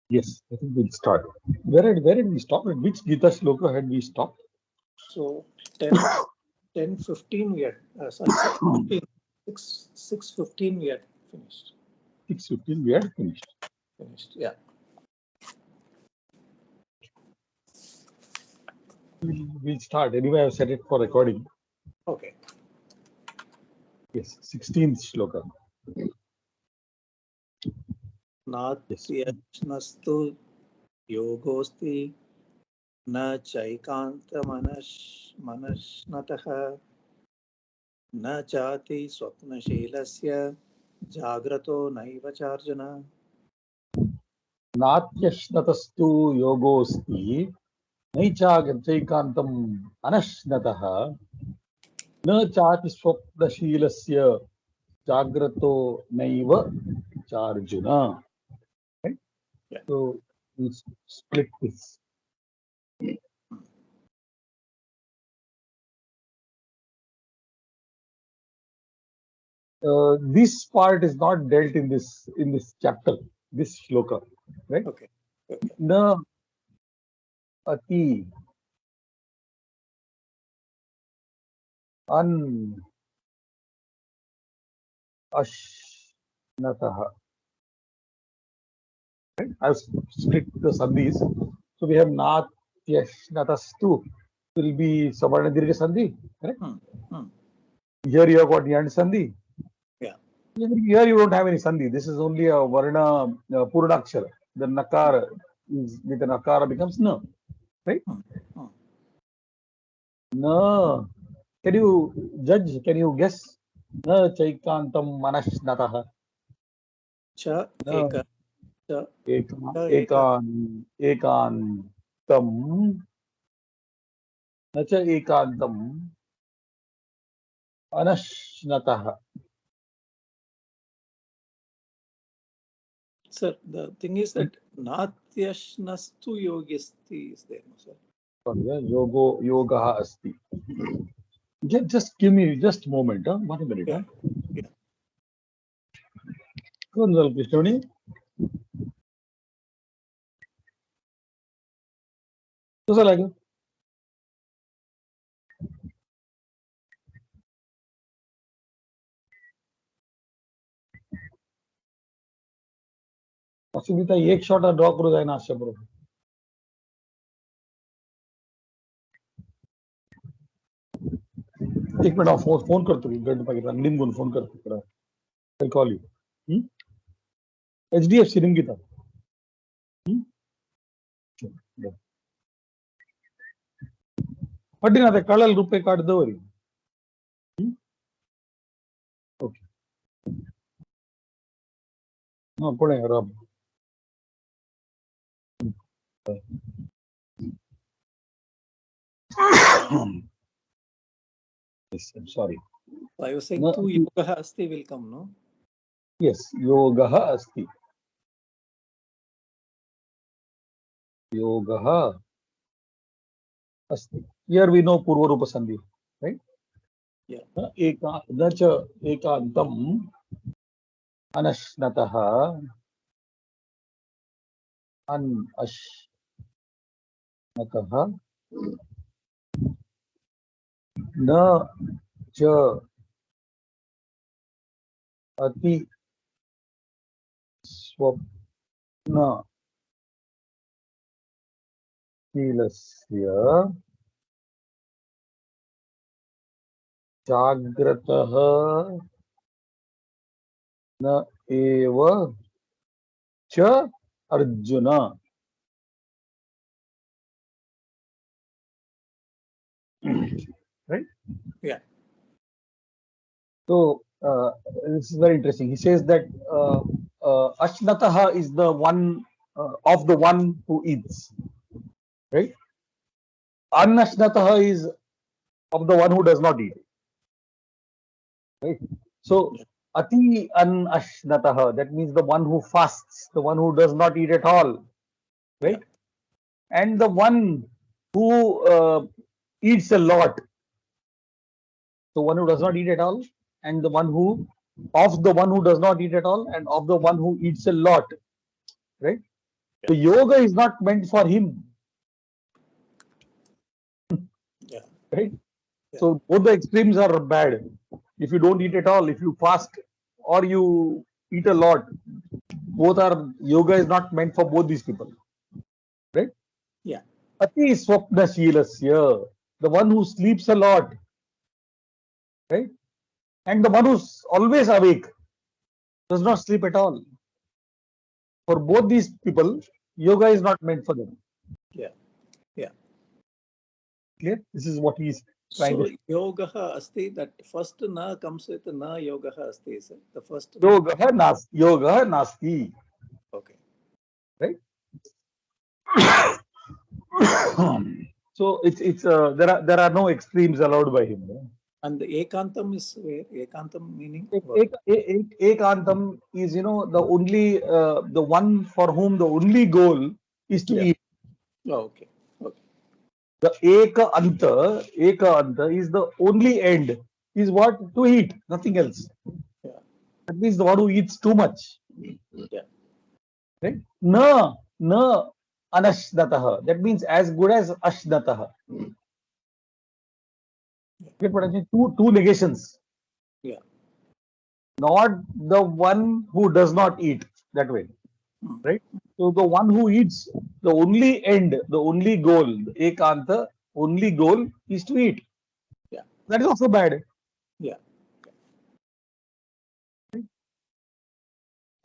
Yes, I think we'll start. Where did we stop? At which Gita shloka had we stopped? So 10, 10:15 we had, sorry, 6:15, 6:15 we had finished. 6:15 we had finished. Finished, yeah. We'll start. Anyway, I've set it for recording. Okay. Yes, 16th shloka. Yes. नात्यश्नस्तु योगोऽस्ति न चैकान्तमनश्नतः न चाति स्वप्नशीलस्य जाग्रतो नैव चार्जुन. नात्यश्नतस्तु योगोऽस्ति नैचागत्यैकान्तम् अनश्नतः न चाति स्वप्नशीलस्य जाग्रतो नैव चार्जुन. Right? Yeah. So we split this. This part is not dealt in this chapter, this shloka, right? Okay. Okay. Na ati an ashnataha. Right? I've split the sandhis. So we have natyashnatastu will be savarna dirgha sandhi. Correct? Here you have got yan sandhi. Yeah. Here you don't have any sandhi. This is only a varna purnakshara. The nakara is with the nakara becomes na. Right? Na. Can you judge? Can you guess? Na chaikantam manashnataha. Cha Na eka cha eka. एकान्तं न च एकान्तम् अनश्नतः. Sir, the thing is that natyashnastu yogisti is there, no, sir? योगः अस्ति. Just give me just a moment. 1 minute. Yeah. Yeah. Colonel Krishnavani. कसं लागेल? सुविधा एक shot draw करू जाय ना अशा बरोबर. एक मिनिट फोन करतो की गड पाकिट लिंबून फोन करतो. I'll call you. HDFC निमगिता. ಪಟ್ಟಿನ ಅದೇ ಕಳ್ಳಲ್ಲಿ ರೂಪಾಯಿ ಕಾಡ್ದವರಿ. Okay. Pune Ram. Yes, I'm sorry. I was saying tu yogaha asti will come, no? Yes, योगः अस्ति. योगः अस्ति. Here we know पूर्व रूप संधि, right? Yeah. न च एकान्तम् अनश्नतः अनश्नतः न च अति स्वप्नशीलस्य जाग्रतः न एव च Arjun. Right? Yeah. So this is very interesting. He says that Ashnataha is the one of the one who eats, right? Annashnataha is of the one who does not eat, right? So Ati Annashnataha, that means the one who fasts, the one who does not eat at all, right? Yeah. And the one who eats a lot, the one who does not eat at all, and the one who of the one who does not eat at all, and of the one who eats a lot, right? The yoga is not meant for him. Yeah. Right? Yeah. So both the extremes are bad. If you don't eat at all, if you fast or you eat a lot, both are, yoga is not meant for both these people. Right? Yeah. Ati swapna shilasya, the one who sleeps a lot, right? And the one who's always awake, does not sleep at all. For both these people, yoga is not meant for them. Yeah. Yeah. Clear? This is what he's trying So to. yoga asti, that first na comes with na yoga asti, sir. The first. Yoga nasti, Okay. right? So there are no extremes allowed by him. And the ekantam is where? Ekantam meaning what? Ekantam is, the only, the one for whom the only goal is to Yeah. eat. Oh, okay. Okay. The eka anta is the only end, is what? To eat, nothing else. Yeah. That means the one who eats too much. Yeah. Right? Na anashnatah. That means as good as ashnatah. Get what I mean? Two negations. Yeah. Not the one who does not eat, that way. Hmm. Right? So the one who eats, the only end, the only goal, the ekanta, only goal is to eat. Yeah. That is also bad. Yeah.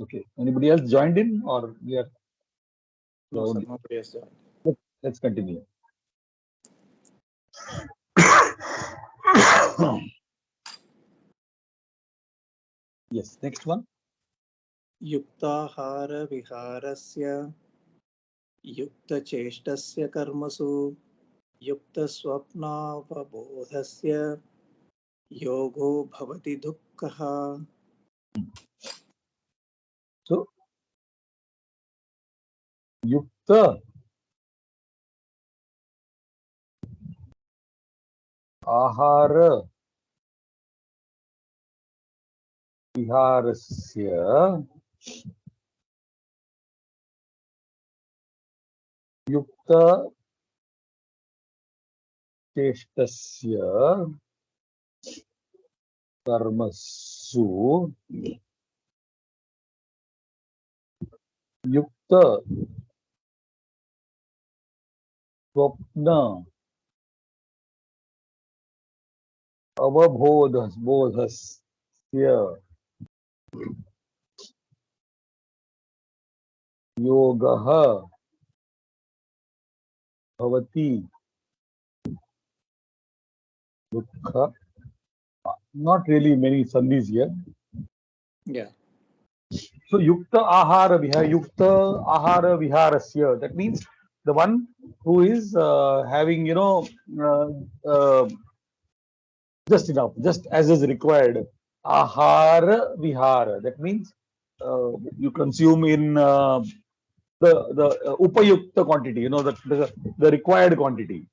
Okay. Anybody else joined in, or we are? No, sir. Nobody has joined. Let's continue. Yes. Next one. युक्ताहार विहारस्य युक्तचेष्टस्य कर्मसु युक्तस्वप्नावबोधस्य योगो भवति दुःखः. So yukta ahara viharasya yukta cheshtasya karmasu yukta swapna avabodhasya yogah bhavati dukkha. Not really many sandhis here. Yeah. So yukta ahara viharasya. That means the one who is having, just enough, just as is required. Ahara vihara. That means you consume in the upayukta quantity. The required quantity.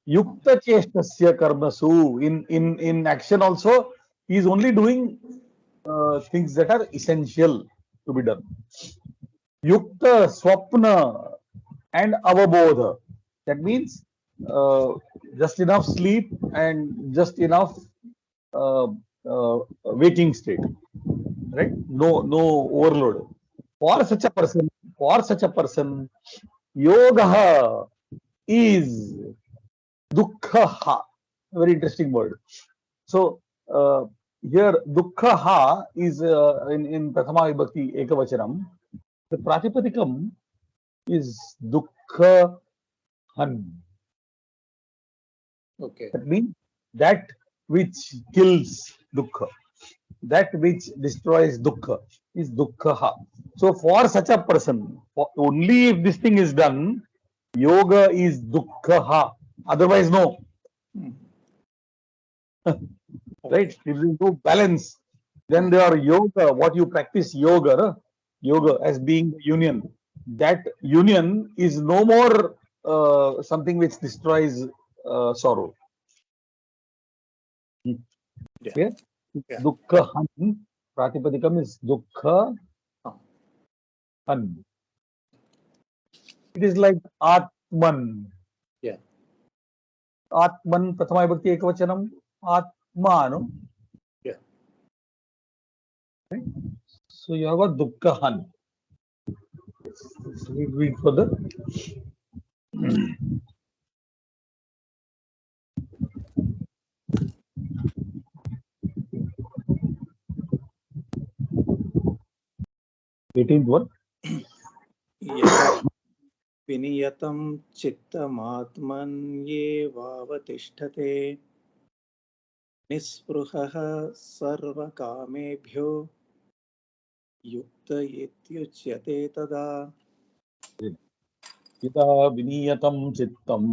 Yukta cheshtasya karmasu. In action also, he is only doing things that are essential to be done. Yukta swapna and avabodha. That means just enough sleep and just enough uh, waking state. Right? No overload. For such a person, yoga is dukkha. Very interesting word. So here dukkha is in Prathama Vibhakti Ekavachanam. The Pratipadikam is dukkha han. Okay. That means that which kills dukkha, that which destroys dukkha is dukkha. So for such a person, only if this thing is done, yoga is dukkha. Otherwise, no. Hmm. Right? If there is no balance, then there are yoga. What you practice yoga as being union. That union is no more something which destroys sorrow. Yeah. Clear? Yeah. Dukkha han. Pratipadikam is dukkha Oh. han. It is like Atman. Yeah. Atman, Prathama Vibhakti Ekavachanam, Atma, no? Yeah. Right? So you have got Dukkhahan. Let's read further. 18th one. यदा विनियतं चित्तमात्मन्येवावतिष्ठते निःस्पृहः सर्वकामेभ्यो युक्त इत्युच्यते तदा. Yata viniyatam chittam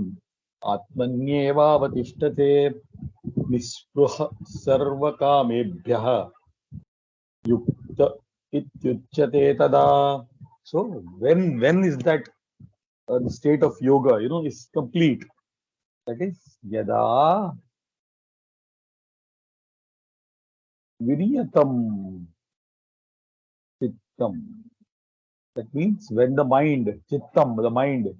atmanyevavatiष्ठते nispruha sarvakamebhyah yukta ityuchyate tada. So when is that the state of yoga, is complete? That is yada viniyatam chittam. That means when the mind, chittam, the mind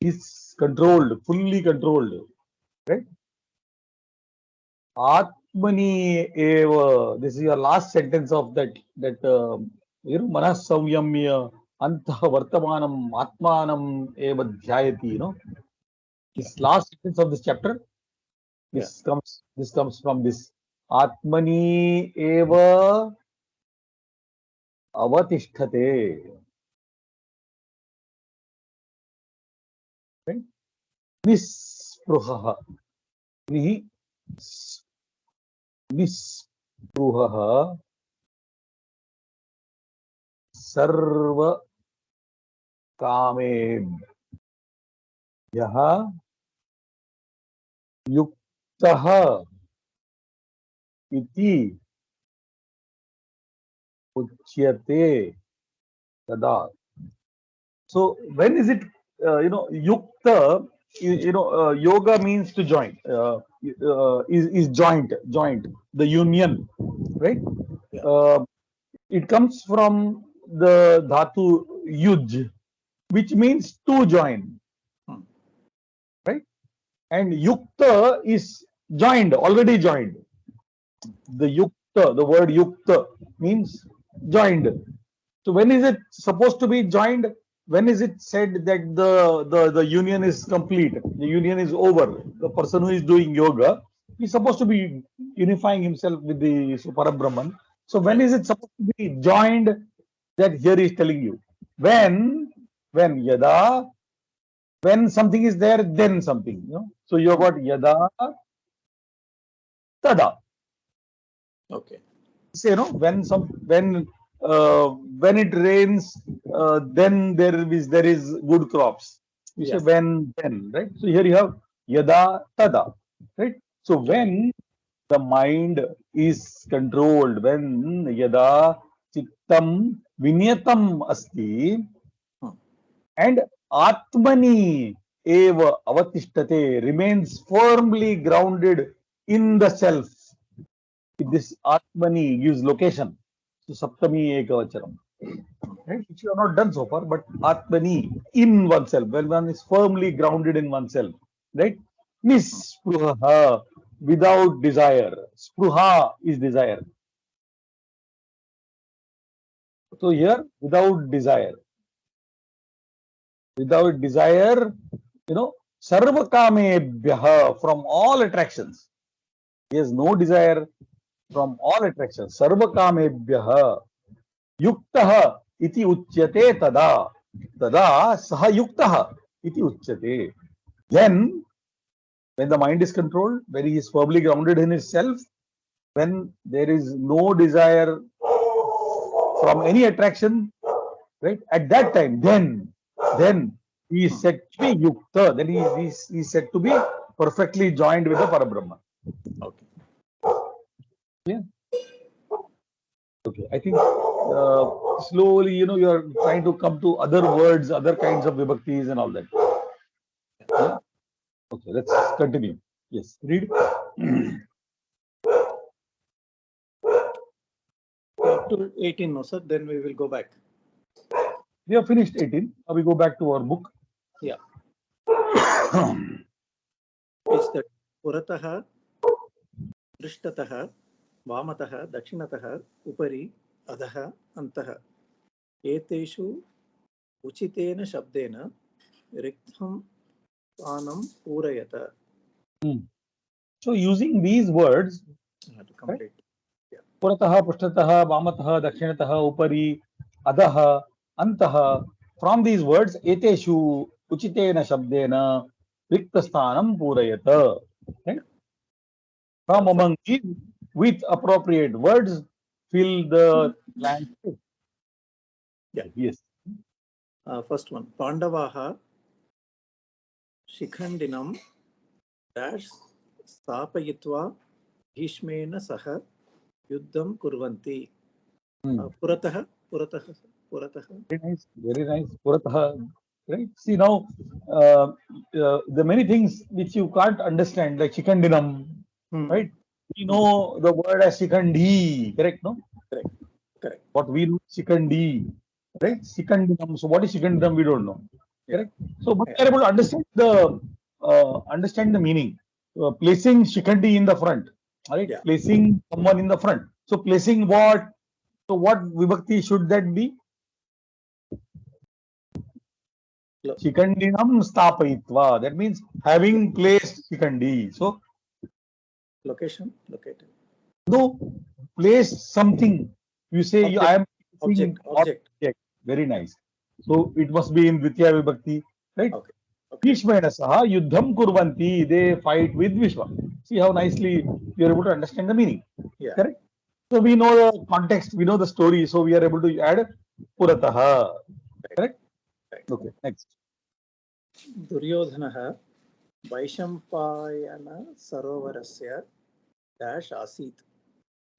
is controlled, fully controlled, right? Atmani eva. This is your last sentence of manas samyamya antah vartamanam atmanam eva dhyayati. This last sentence of this chapter. This comes from this Atmani eva avatisthate. Right? Nispruha. Nihi nispruha sarva kamebhyah yuktah iti uchyate tada. So when is it, yukta, yoga means to join, is joint, the union, right? Yeah. It comes from the dhatu yuj, which means to join, right? And yukta is joined, already joined. The yukta, the word yukta means joined. So when is it supposed to be joined? When is it said that the union is complete? The union is over. The person who is doing yoga is supposed to be unifying himself with the Parabrahman. So when is it supposed to be joined? That here is telling you. When yada, when something is there, then something. So you have got yada, tada. Okay. Say, when it rains, then there is good crops. You say when, then, right? So here you have yada tada, right? So when the mind is controlled, when yada chittam vinyatam asti, and atmani eva avatisthate, remains firmly grounded in the self. This Atmani gives location. So Saptami Ekavachanam. Right? Which you have not done so far, but Atmani, in oneself, when one is firmly grounded in oneself. Right? Nispruha, without desire. Spruha is desire. So here, without desire. Without desire, sarvakamebhyah, from all attractions. He has no desire from all attractions. Sarvakamebhyah युक्तः इति उच्यते तदा. Tada saha yuktah iti uchyate. Then, when the mind is controlled, when he is firmly grounded in his self, when there is no desire from any attraction, right? At that time, then he is said to be yukta. Then he is said to be perfectly joined with the Parabrahma. Okay. Yeah. Okay, I think slowly, you are trying to come to other words, other kinds of vibhaktis and all that. Yeah. Okay, let's continue. Yes, read. Up to 18, no, sir. Then we will go back. We have finished 18. Now we go back to our book. Yeah. It's the Puratah, Prishtataha, Vamataha, Dakshinataha, Upari, Adaha, Antaha. Eteshu Uchitena Shabdena, Riktham Anam Purayata. So using these words, To complete. Yeah. Puratah, Prishtatah, Vamatah, Dakshinatah, Upari, Adaha, Antaha. From these words, Eteshu, Uchitena Shabdena, Riktasthanam Purayata. Right? From among these, with appropriate words, fill the blank space. Yeah. Yes. First one. Pandavaha Shikhandinam dash Stapayitva Bhishmena Saha Yuddham Kurvanti. Purataha, Purataha, Purataha. Very nice, very nice. Puratah, right? See now, the many things which you can't understand, like Shikandinam, right? We know the word as Shikandi, correct? No? Correct. Correct. What we know is Shikandi, right? Shikandinam. So what is Shikandinam? We don't know, correct? So but we are able to understand the meaning. Placing Shikandi in the front, right? Yeah. Placing someone in the front. So placing what? So what vibhakti should that be? Shikandinam stapayitva. That means having placed Shikandi. So, Location, located. no, place something. You say Object, I am object, placing object. Very nice. So it must be in Dvitiya Vibhakti, right? Okay. Okay. Bhishmena saha yuddham kurvanti. They fight with Vishwa. See how nicely you are able to understand the meaning. Yeah. Correct? So we know the context, we know the story, so we are able to add Purataha. Correct? Right. Okay, next. Duryodhanaha Vaishampayana Sarovarasya dash Asit.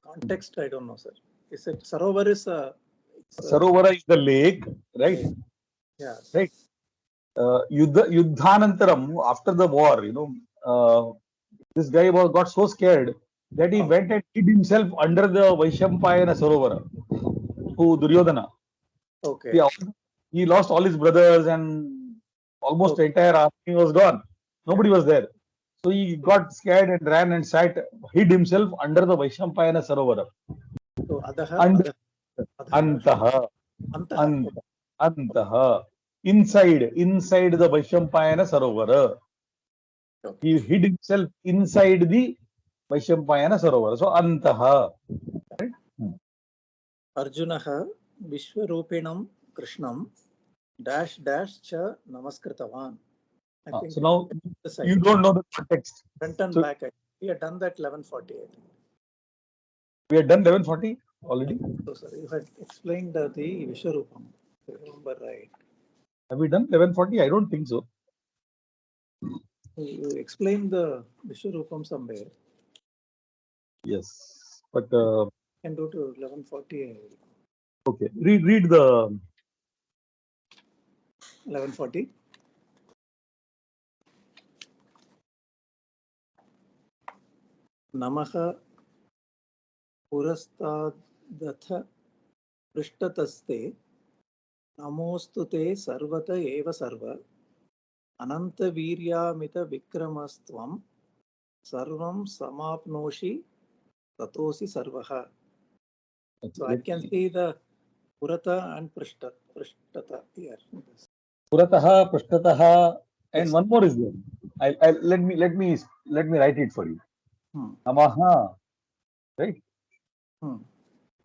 Context, I don't know, sir. Is it Sarovar is a Sarovara is the lake, right? Yeah. Right. Yuddhanantaram, after the war, this guy got so scared that he went and hid himself under the Vaishampayana Sarovara to Duryodhana. Okay. He lost all his brothers and almost the entire army was gone. Nobody was there. So he got scared and ran and hid himself under the Vaishampayana Sarovara. So And Adaha, Antaha. Antaha. Antaha. Inside the Vaishampayana Sarovara. He hid himself inside the Vaishampayana Sarovara. So Antaha. Right? Arjunaha Vishwarupinam Krishnam dash dash cha Namaskirtavan. I think So now the side. you don't know the context. Front and So back. We have done that 1148. we had done 1140 already. So, sir, you had explained the Vishwarupam. If I remember right. Have we done 1140? I don't think so. You explained the Vishwarupam somewhere. Yes, but Can do to 1140. okay. Read the 1140. Namaha Purastadatha Prishtataste Namostu te Sarvata eva sarva Ananta Viryamita Vikramastvam Sarvam Samapnoshi Tatosi Sarvaha. So I can see the Purata and Prishtata here. Purataha, Prishtataha, and Yes. one more is there. Let me write it for you. Namaha, right?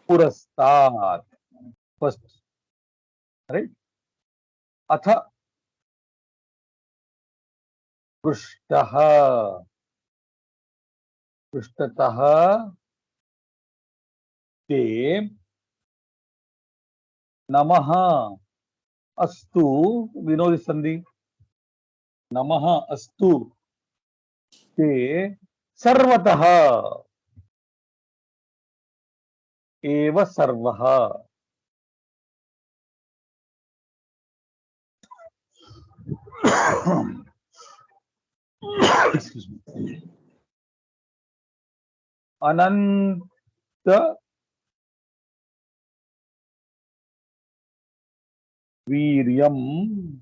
Purastat, first, right? Atha, Prishtaha, Prishtataha, te, Namaha, Astu, we know this Sandhi. Namaha, Astu, te, Sarvataha, eva Sarvaha. Excuse me. Ananta Viryam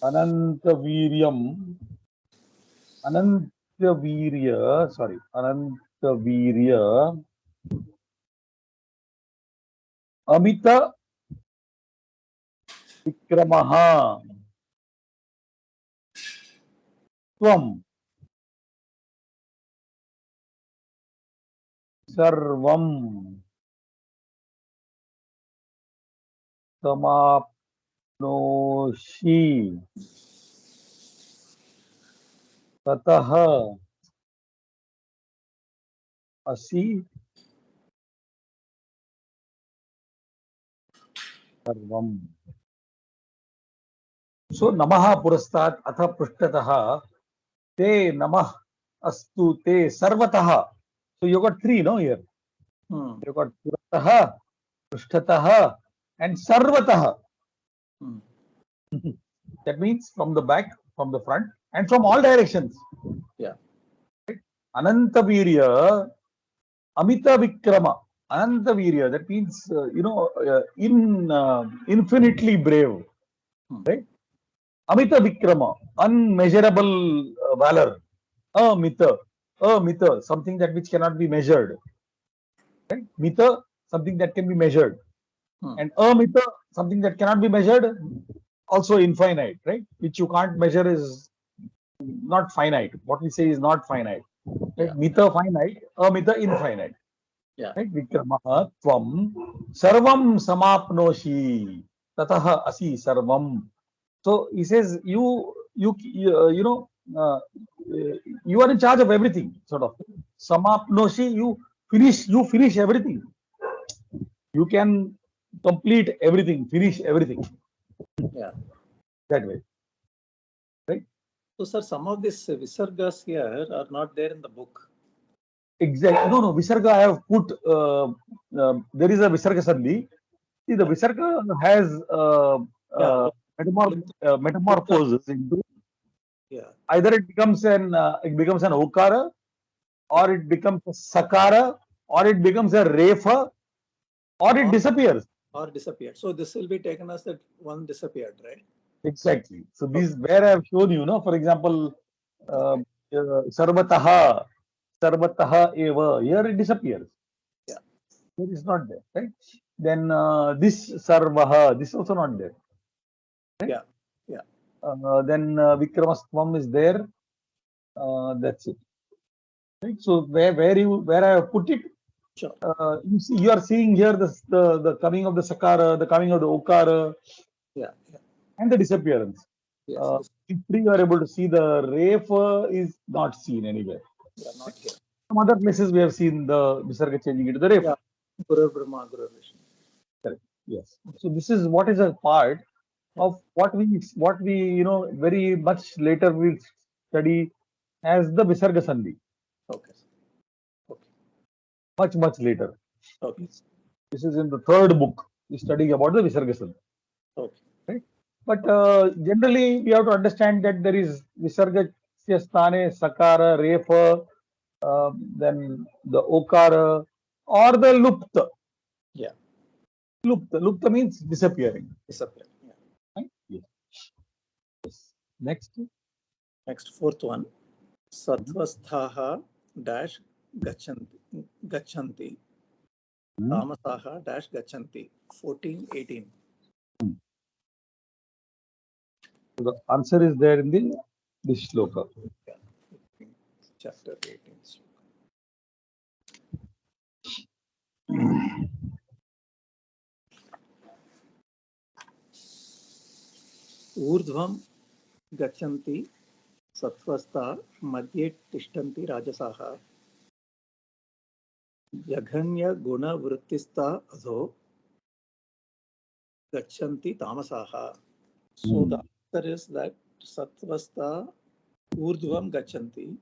Anantaviryam. Anantavirya. Sorry. Anantavirya. Amita Vikramaha. Tvam. Sarvam. Samapnoshi. Tataha. Asi. Sarvam. So Namaha Purastat Atha Prushtataha Te Namah Astu Te Sarvataha. So you got three, no, here. Hmm. You got Purataha, Prushtataha, and Sarvataha. Hmm. That means from the back, from the front, and from all directions. Yeah. Anantavirya, Amita Vikrama. Anantavirya, that means, infinitely brave. Right? Amita Vikrama, unmeasurable valor. Amita, something that which cannot be measured. Right? Mita, something that can be measured. And amita, something that cannot be measured, also infinite, right? Which you can't measure is not finite. What we say is not finite. Right? Yeah. Mita finite, amita infinite. Yeah. Right? Vikramaha tvam sarvam samapnoshi tataha asi sarvam. So he says you are in charge of everything, sort of. Samapnoshi, you finish everything. You can complete everything, finish everything. Yeah. That way. Right? So, sir, some of these visargas here are not there in the book. Exactly. No. Visarga I have put, there is a Visarga Sandhi. See, the Visarga has Yeah. metamorphoses into Yeah. either it becomes an Okara, or it becomes a Sakara, or it becomes a Refa, or it disappears. Or disappeared. So this will be taken as that one disappeared, right? Exactly. So these where I have shown you, for example, Sarvataha eva, here it disappears. Yeah. Here is not there, right? Then this Sarvaha, this also not there. Right? Yeah. Yeah. Then Vikramasthvam is there. That's it. Right? So where I have put it, Sure. you are seeing here the coming of the Sakara, the coming of the Okara, Yeah. Yeah. and the disappearance. Yes. If you are able to see, the Refa is not seen anywhere. Yeah. Not here. Some other places we have seen the Visarga changing into the Refa. Yeah. Guru Brahma, Guru Vishnu. Correct. Yes. So this is what is a part of what we very much later we'll study as the Visarga Sandhi. Okay. Much later. Okay. This is in the third book. We're studying about the Visarga Sandhi. Okay. Right? But generally we have to understand that there is Visarga Sthane, Sakara, Refa, then the Okara, or the Lupta. Yeah. Lupta means disappearing. Disappear. Yeah. Right? Yes. Next. Next, fourth one. Satvasthaha dash gachanti. Tamasaha dash gachanti. 14-18. So the answer is there in this shloka. Yeah. Chapter 18. ऊर्ध्वं गच्छन्ति सत्त्वस्था मध्ये तिष्ठन्ति राजसाः जघन्यगुणवृत्तिस्था अधो गच्छन्ति तामसाः. So the answer is that sattvastha urdhvam gachanti.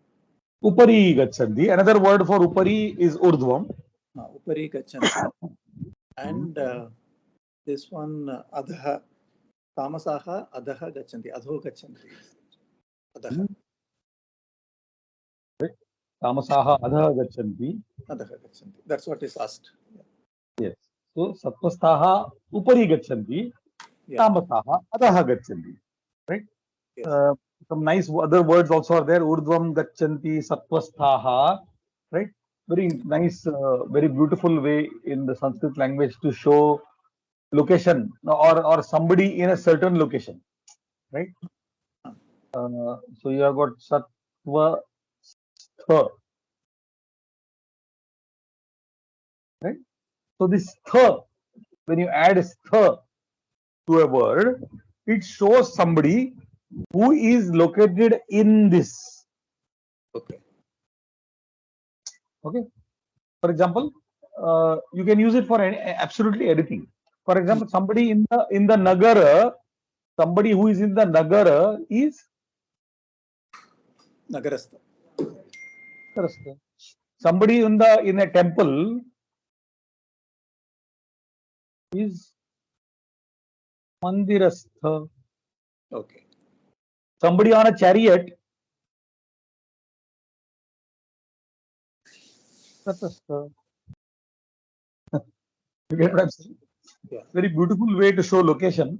Upari gachanti. Another word for upari is urdhvam. Upari gachanti. And this one adha. Tamasaha adha gachanti. Adho gachanti. Adha. Tamasaha adha gachanti. Adha gachanti. That's what is asked. Yes. So sattvastaha upari gachanti. Tamasaha adha gachanti. Right? Yes. Some nice other words also are there. Urdhvam gachanti satvasthaha, right? Very nice, very beautiful way in the Sanskrit language to show location or somebody in a certain location, right? So you have got sattva stha, right? So this stha, when you add stha to a word, it shows somebody who is located in this. Okay. Okay. For example, you can use it for absolutely anything. For example, somebody in the nagara, somebody who is in the nagara is Nagarastha. somebody in a temple is mandirastha. Okay. Somebody on a chariot, ratastha. You get what I'm saying? Yeah. Very beautiful way to show location,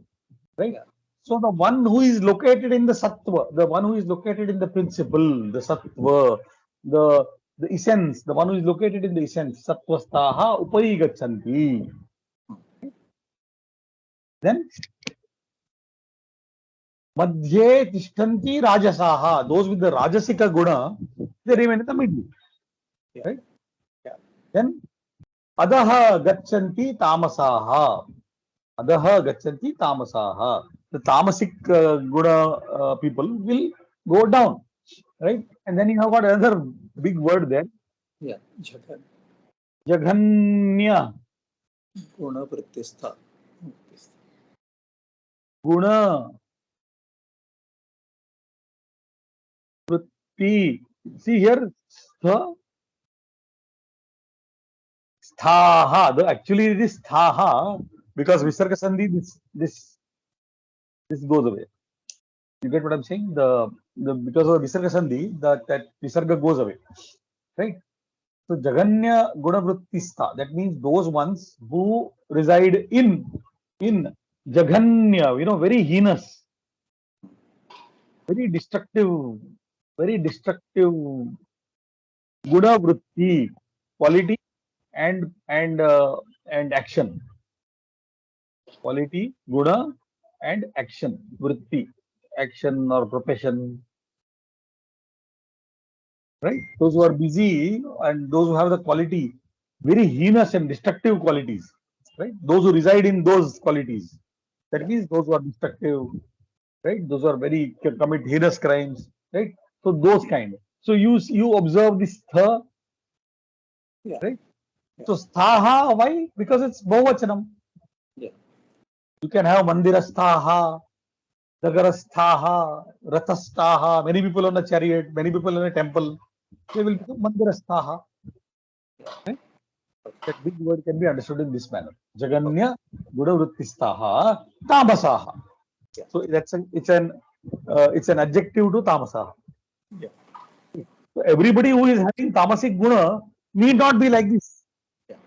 right? Yeah. So the one who is located in the sattva, the one who is located in the principle, the sattva, the essence, the one who is located in the essence, sattvastaha upai gachanti. Then madhye tishtanti rajasaha, those with the rajasika guna, they remain in the middle, Yeah. right? Yeah. Then adaha gachanti tamasaha, adaha gachanti tamasaha. The tamasic guna people will go down, right? And then you have got another big word there, Yeah. Jagan. Jaghanya Guna Vrittistha. Guna Vritti. See here, Sthaha. Actually, it is Sthaha because Visarga Sandhi, this goes away. You get what I'm saying? The because of Visarga Sandhi, that Visarga goes away, right? So Jaganya Guna Vrittistha. That means those ones who reside in Jaganya, very heinous, very destructive, very destructive Guna Vritti, quality and action. Quality, Guna and action, Vritti, action or profession, right? Those who are busy and those who have the quality, very heinous and destructive qualities, right? Those who reside in those qualities. That Yeah. means those who are destructive, right? Those who are very commit heinous crimes, right? So those kind. So you observe this tha, Yeah. right? Yeah. So sthaha, why? Because it's bahuvachanam. Yeah. You can have mandirasthaha, nagarasthaha, rathasthaha, many people on a chariot, many people in a temple. They will become mandirasthaha. Right? That big word can be understood in this manner. Jaganya gudavrittistaha tamasaha. Yeah. So it's an adjective to tamasaha. Yeah. So everybody who is having tamasic guna need not be like this. Yeah.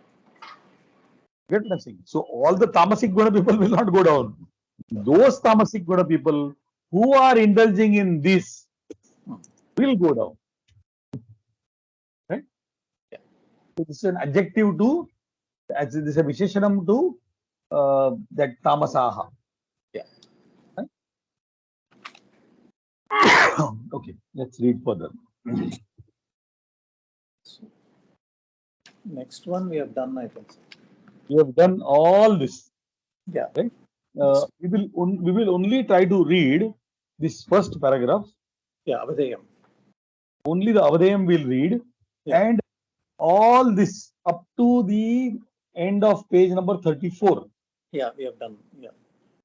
Get what I'm saying? So all the tamasic guna people will not go down. Those tamasic guna people who are indulging in this will go down. Right? Yeah. So this is an adjective to, this is a visheshanam to that tamasaha. Yeah. Right? Okay, let's read further. So, next one we have done, I think. We have done all this. Yeah. Right? We will only try to read this first paragraph. Yeah. Avadeyam. Only the Avadayam will read, Yeah. and all this up to the end of page number 34. Yeah. We have done. Yeah.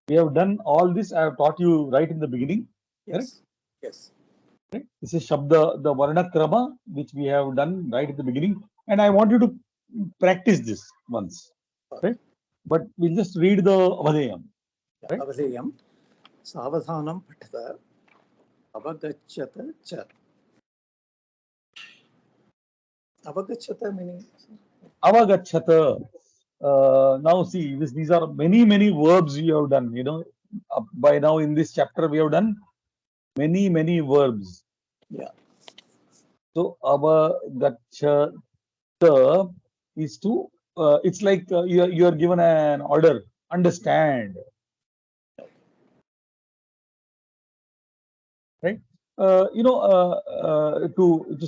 We have done all this. I have taught you right in the beginning. Yes. Correct? Yes. Right? This is Shabda, the Varna Krama, which we have done right at the beginning. And I want you to practice this once. Right? But we'll just read the Avadayam. Right? Avadeyam. Savadhanam patata. Avagachyata cha. Avagachyata meaning? Avagachata. Now see, these are many verbs we have done. By now in this chapter we have done many verbs. Yeah. So avagachata is to, it's like you are given an order, understand, right? To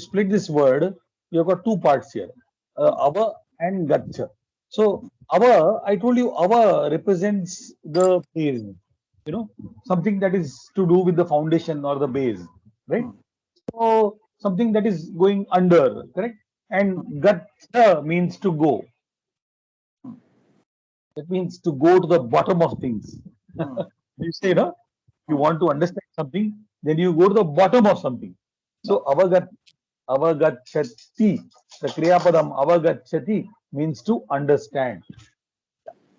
split this word, you've got two parts here, ava and gacha. So ava, I told you, ava represents the base, something that is to do with the foundation or the base, right? Hmm. So something that is going under, correct? And gacha means to go. Hmm. That means to go to the bottom of things. Hmm. You say, no? You Hmm. want to understand something, then you go to the bottom of something. So No. avagachati, the kriya padam avagachati means to understand.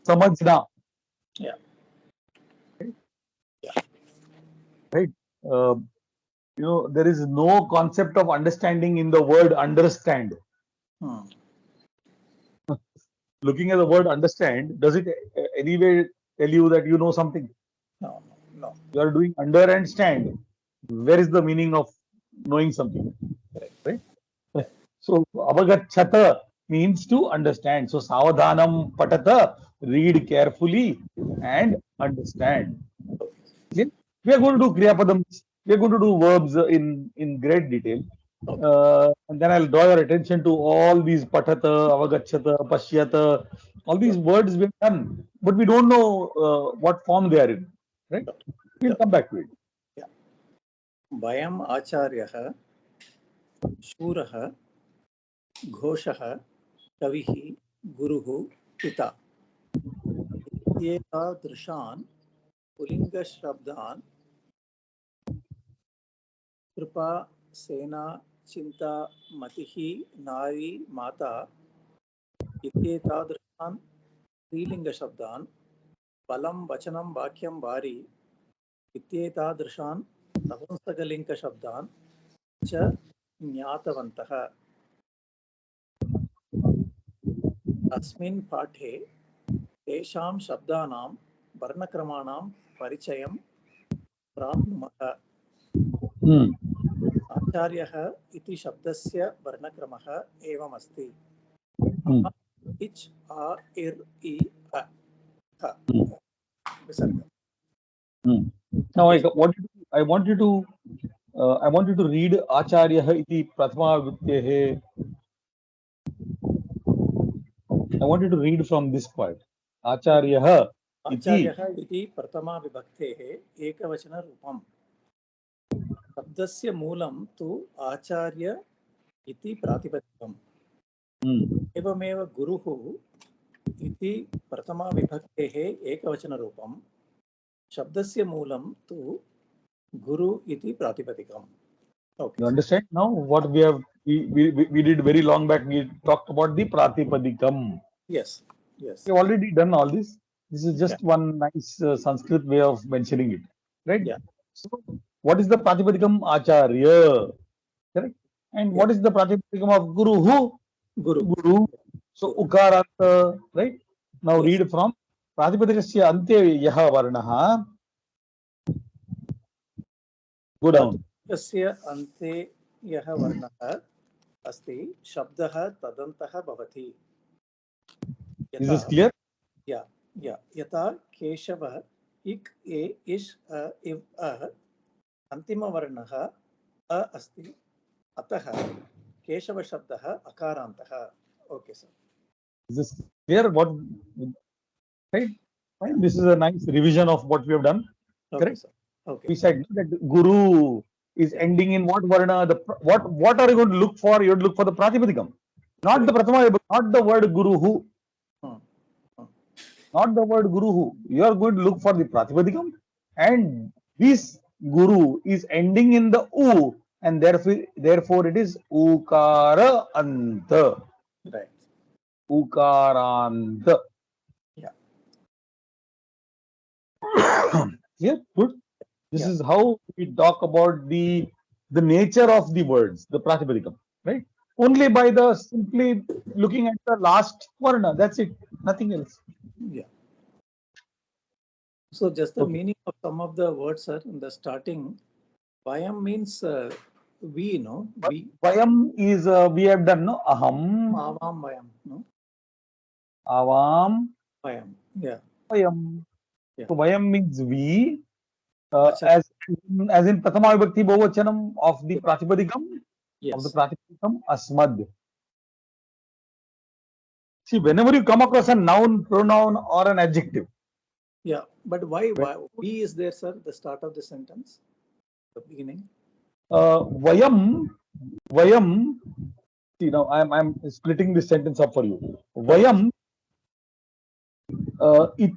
Samajna, Yeah. right? Yeah. Right? Uh, there is no concept of understanding in the word understand. Hmm. Looking at the word understand, does it anyway tell you that you know something? No. No. You are doing under and stand. Where is the meaning of knowing something? Correct. Right? Yeah. So avagachata means to understand. So savadhanam patata, read carefully and understand. Okay. Clear? We are going to do kriya padams. We are going to do verbs in great detail. Okay. And then I'll draw your attention to all these patata, avagachata, pashyata, all these words we've done, but we don't know what form they are in. Right? We'll come back to it. Yeah. Vayam Acharyah शूरः घोषः कविः गुरुः पिता इत्येतादृशान् पुल्लिङ्गशब्दान् कृपा सेना चिन्ता मतिः नारी माता इत्येतादृशान् स्त्रीलिङ्गशब्दान् बलं वचनं वाक्यं वारि इत्येतादृशान् नपुंसकलिङ्गशब्दान् च ज्ञातवन्तः। अस्मिन् पाठे तेषां शब्दानां वर्णक्रमाणां परिचयं प्राप्नुमः। Hmm. आचार्यः इति शब्दस्य वर्णक्रमः एवमस्ति। Hmm. अ, इच्, आ, इर्, इ, अ, ख। Hmm. विसर्ग। Hmm. Now Yes. I want you to I want you to read Acharyah iti Prathama Vibhaktehe. I want you to read from this part. Acharyah iti. आचार्यः इति प्रथमाविभक्तेः एकवचनरूपम्। शब्दस्य मूलं तु आचार्य इति प्रातिपदिकम्। Hmm. एवमेव गुरुः इति प्रथमाविभक्तेः एकवचनरूपम्। शब्दस्य मूलं तु गुरु इति प्रातिपदिकम्। You okay sir. understand now what we did very long back. We talked about the Pratipadikam. Yes yes We have already done all this. This is या just one nice Sanskrit way of mentioning it, right? या So, what is the Pratipadikam Acharya? Correct. And या what is the Pratipadikam of Guru? Who? Guru Guru. So, Guru Ukaranta, right? Now yes read from Pratipadikasya Ante Yaha Varnaha. Go down. प्रातिपदिकस्य अन्ते यः वर्णः अस्ति शब्दः तदन्तः भवति। Is यथा this clear? या या यथा केशव इक् ए इश् अ इव् अ अन्तिमवर्णः अ अस्ति अतः केशवशब्दः अकारान्तः। Okay sir. Is this clear? Right? या Fine. This is a nice revision of what we have done. Okay Correct? Sir. Okay We said that Guru is या ending in what Varna? What are you going to look for? You have to look for the Pratipadikam, not the correct. Prathama, not the word Guru who, not the word Guru who. You are going to look for the Pratipadikam, and this Guru is ending in the U, and therefore it is Ukara Anta, right. Ukaranta. या Yeah, good. This या is how we talk about the nature of the words, the Pratipadikam, right? Only by the simply looking at the last varna. That's it. Nothing else. या So just the Okay. meaning of some of the words, sir, in the starting, Vayam means we, no? We. Vayam is we have done no aham, Avam vayam, no? avam, Vayam. Yeah. vayam. Yeah. So vayam means we. Acha. As in Prathama Vibhakti Bahuvachanam of the Pratipadikam, Yes. Asmad. See, whenever you come across a noun, pronoun, or an adjective, Yeah. But why we is there, sir? The start of the sentence, the beginning. vayam, vayam. See, now I'm splitting this sentence up for you. Vayam, it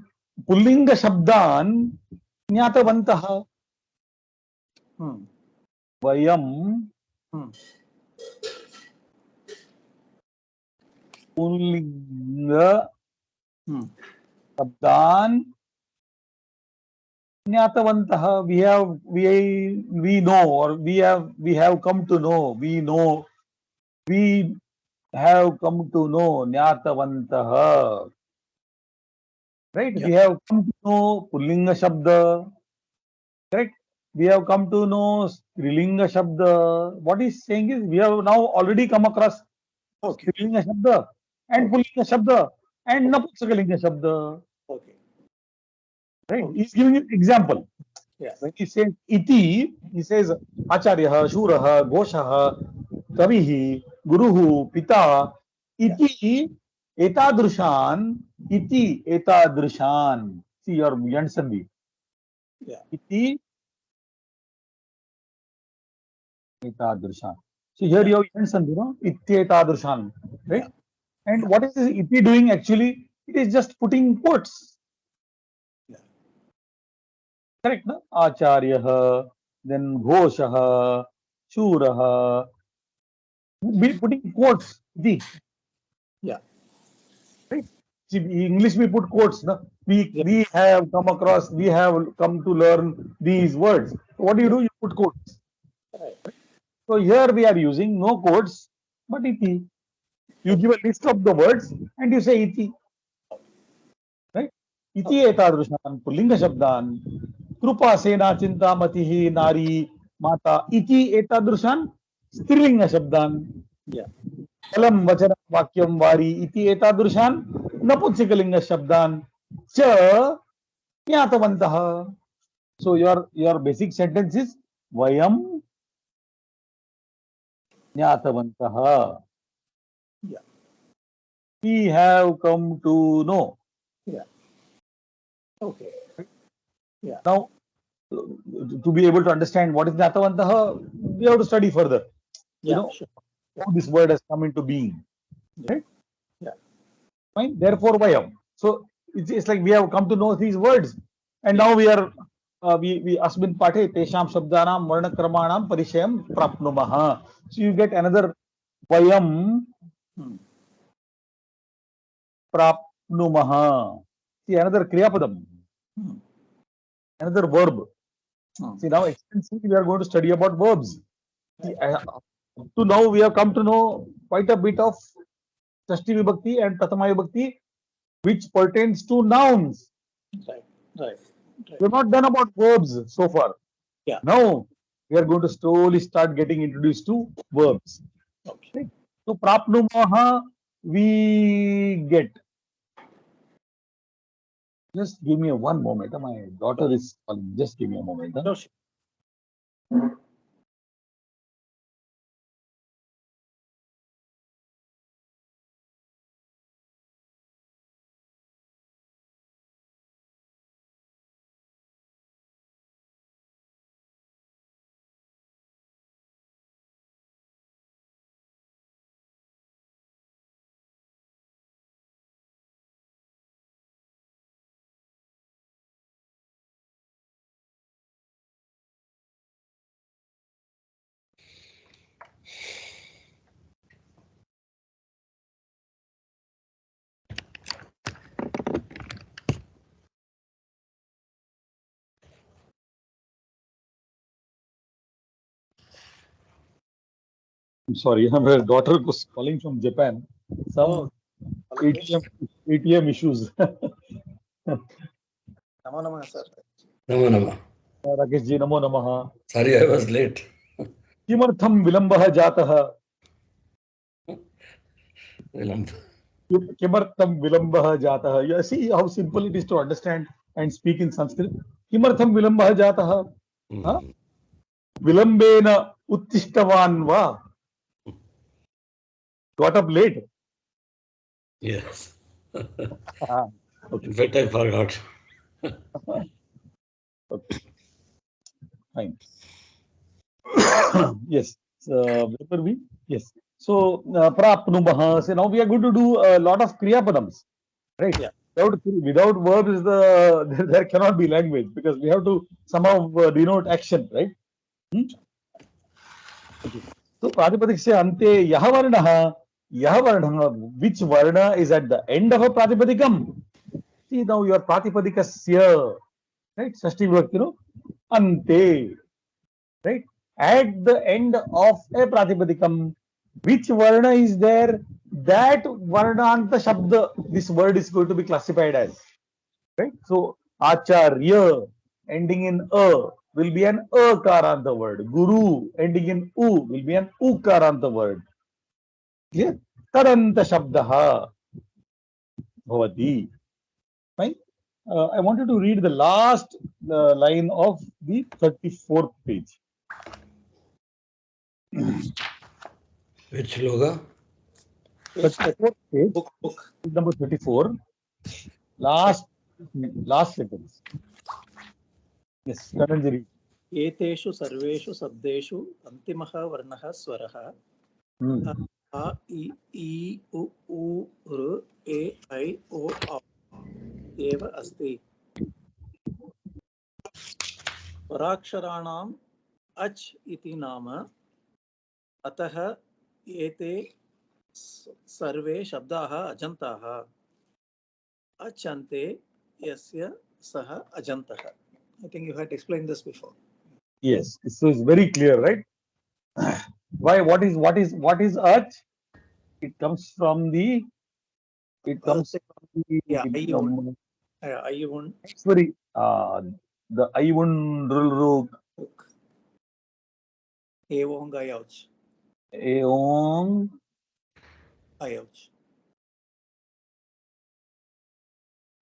pullinga shabdan ज्ञातवन्तः. Hmm. Vayam Hmm. pullinga Hmm. shabdan ज्ञातवन्तः. We know, or we have come to know. We have come to know ज्ञातवन्तः. Right? Yeah. We have come to know pullinga shabda. Correct? We have come to know strilinga shabda. What he's saying is we have now already come across Okay. strilinga shabda and Okay. pullinga shabda and napunsakalinga shabda. Okay. Right? Okay. He's giving an example. Yeah. When he says iti, he says acharya, shurah, goshah, kavihi, guruhu, pita, iti etadrushan, iti etadrushan. See your Yansandi. Yeah. Iti etadrushan. So here Yeah. you have Yansandi, no? Iti etadrushan. Right? Yeah. And Yeah. what is this iti doing actually? It is just putting quotes. Yeah. Correct? No? Acharya, then Ghoshah, Shurah. We putting quotes. Iti. Yeah. Right? See, in English we put quotes. No? Yeah. We have come across, we have come to learn these words. So what Yeah. do? You put quotes. Right. So here we are using no quotes, but iti. You give a list of the words and you say iti. Right? Iti Okay. etadrushan pullinga shabdan कृपा सेना चिंतामति नारी माता इति एतादृशान स्त्रीलिंग शब्दान Yeah. फलं वचन वाक्यं वारी इति एतादृशान नपुंसकलिंग शब्दान च ज्ञातवन्तः. So your basic sentence is वयं ज्ञातवन्तः. Yeah. We have come to know. Yeah. Okay. Yeah. Now, to be able to understand what is ज्ञातवन्तः, we have to study further. You Yeah. know Sure. how this word has come into being. Yeah. Right? Yeah. Fine. Therefore, vayam. So it's like we have come to know these words, and Yeah. now we are we asmin pathe tesham shabdanam varnakramanam parishayam prapnumaha. So you get another vayam Hmm. prapnumaha. See another kriyapadam, Hmm. another verb. Hmm. See now extensively we are going to study about verbs. See, Right. up to now we have come to know quite a bit of Shashti Vibhakti and Prathama Vibhakti, which pertains to nouns. Right. Right. We have not done about verbs so far. Yeah. Now we are going to slowly start getting introduced to verbs. Okay. Right? So prapnumaha we get. Just give me one moment. My daughter is calling. Just give me a moment. Sure. Sure. I'm sorry. My daughter was calling from Japan. Oh, Some Balakesh. ATM issues. Namo Namah, sir. Namo Namah. Rakesh ji, namo namaha. Sorry, I was late. Kimartham vilambah jatah. Vilamb. Kimartham vilambah jatah. You see how simple it is to understand and speak in Sanskrit. Kimartham vilambah jatah. Huh? Vilambena uttishtavan va. Got up late. Yes. Okay. In fact, I forgot. Okay. Fine. Yes. So, where were we? Yes. So, prapnumaha. So now we are going to do a lot of kriyapadams, right? Yeah. Without verbs, there cannot be language because we have to somehow denote action, right? Okay. So, pratipadikya ante yah varna, which varna is at the end of a pratipadikam? See now your pratipadikasya, right? Shashti vibhakti, ante, right? At the end of a pratipadikam, which varna is there? That varnanta shabda, this word is going to be classified as, right? So, acharya ending in a will be an akaranta word. Guru ending in u will be an ukaranta word. Clear? Taranta shabdaha bhavati. Fine. I wanted to read the last line of the 34th page. Which loga? Page 34th page, book. number 34, last sentence. Yes, Dhananjali. एतेषु सर्वेषु शब्देषु अन्तिमः वर्णः स्वरः आ इ ई उ ऊ ऋ ए ऐ ओ औ एव अस्ति। स्वराक्षराणाम् अच् इति नाम, अतः एते सर्वे शब्दाः अजन्ताः। अच् अन्ते यस्य सः अजन्तः। I think you had explained this before. Yes, so it's very clear, right? Why? What is ach? It comes from the. It comes from the. Yeah, Ayun. It's very the Ayun Rulruk Eong Ayouch. Eong. Ayouch.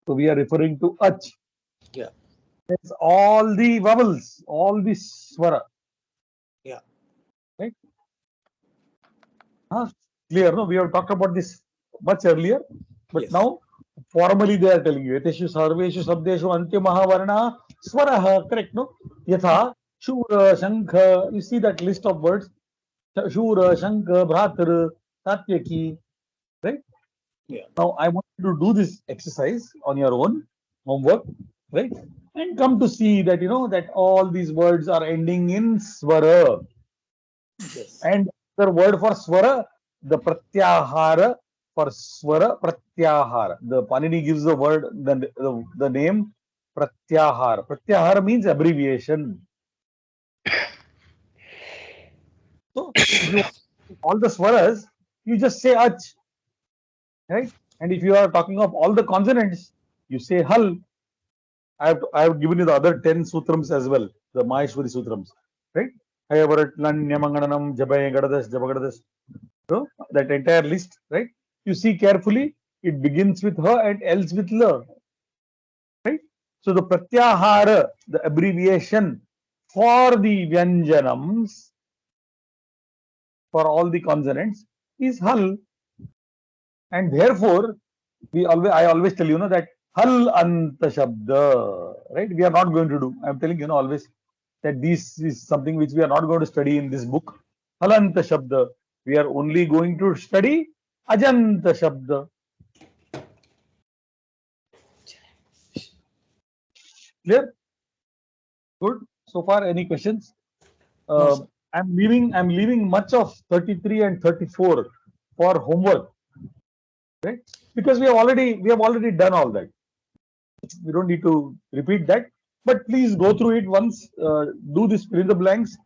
So we are referring to ach. Yeah. It's all the vowels, all the swara. Yeah. Right? Clear? No, we have talked about this much earlier, but Yes. now formally they are telling you. Eteshu sarveshu sabdeshu antyamaha varna swaraha. Correct? No? Yatha shura shankha. You see that list of words. Shura shankha bhratr satyaki. Right? Yeah. Now I want you to do this exercise on your own homework, right? And come to see that that all these words are ending in swara. Yes. And the word for swara, the pratyahara for swara, pratyahara. The Panini gives the word, the name pratyahara. Pratyahara means abbreviation. So if you want all the swaras, you just say ach, right? And if you are talking of all the consonants, you say hal. I have given you the other 10 sutrams as well, the Maheshwari sutrams, right? Hayavaratlanyamanganam, Jabay Gadadas, Jabagadadas. So that entire list, right? You see carefully, it begins with her and ends with la, right? So the pratyahara, the abbreviation for the vyanjanams, for all the consonants, is hal. And therefore, I always tell that hal anta shabda, right? We are not going to do. I'm telling always that this is something which we are not going to study in this book. Hal anta shabda. We are only going to study ajanta shabda. Clear? Good. So far, any questions? No, sir. I'm leaving much of 33 and 34 for homework, right? Because we have already done all that. We don't need to repeat that. But please go through it once. Do this fill in the blanks.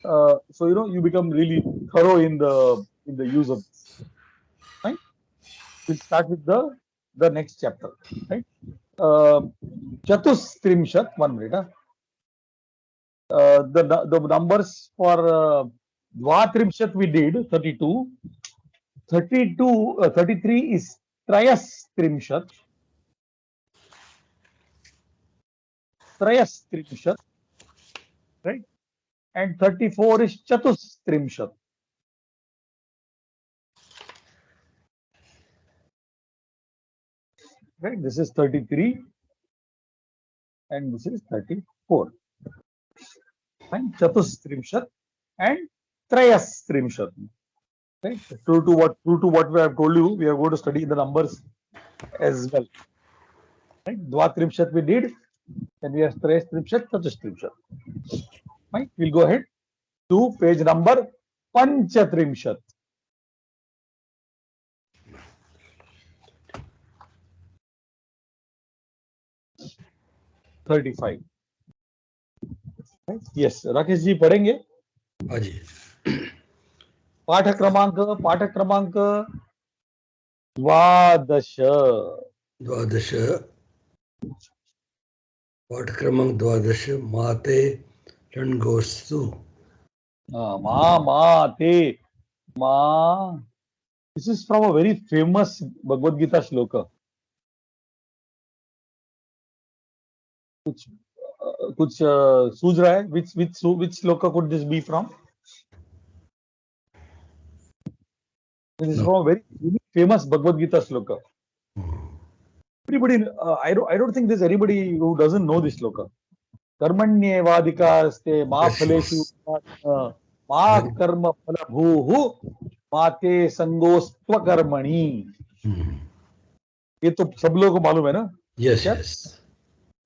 So you become really thorough in the use of this. Right? We'll start with the next chapter. Right? Chatustrimshat. 1 minute. the numbers for Dvatrimshat we did 32. 33 is Trayas Trimshat. Trayas Trimshat, right? And 34 is Chatus Trimshat. Right? This is 33 and this is 34. Fine. Chatus Trimshat and Trayas Trimshat. Right? True to what we have told you, we are going to study the numbers as well. Right? Dvatrimshat we did, then we have Trayas Trimshat, Chatus Trimshat. Right? We'll go ahead to page number Panchatrimshat. 35. Yes, Rakesh ji पढ़ेंगे. हाँ जी. पाठ क्रमांक द्वादश. पाठ क्रमांक द्वादश. माते रणगोस्तु. माते. This is from a very famous Bhagavad Gita shloka. कुछ सूझ रहा है? Which shloka could this be from? This is from a very famous Bhagavad Gita shloka. Everybody, I don't think there's anybody who doesn't know this shloka. Karmanyevadikaste ma phaleshu ma karma phala bhuhu माते संगोस्त्व कर्मणि. ये तो सब लोगों को मालूम है ना? Yes, yes.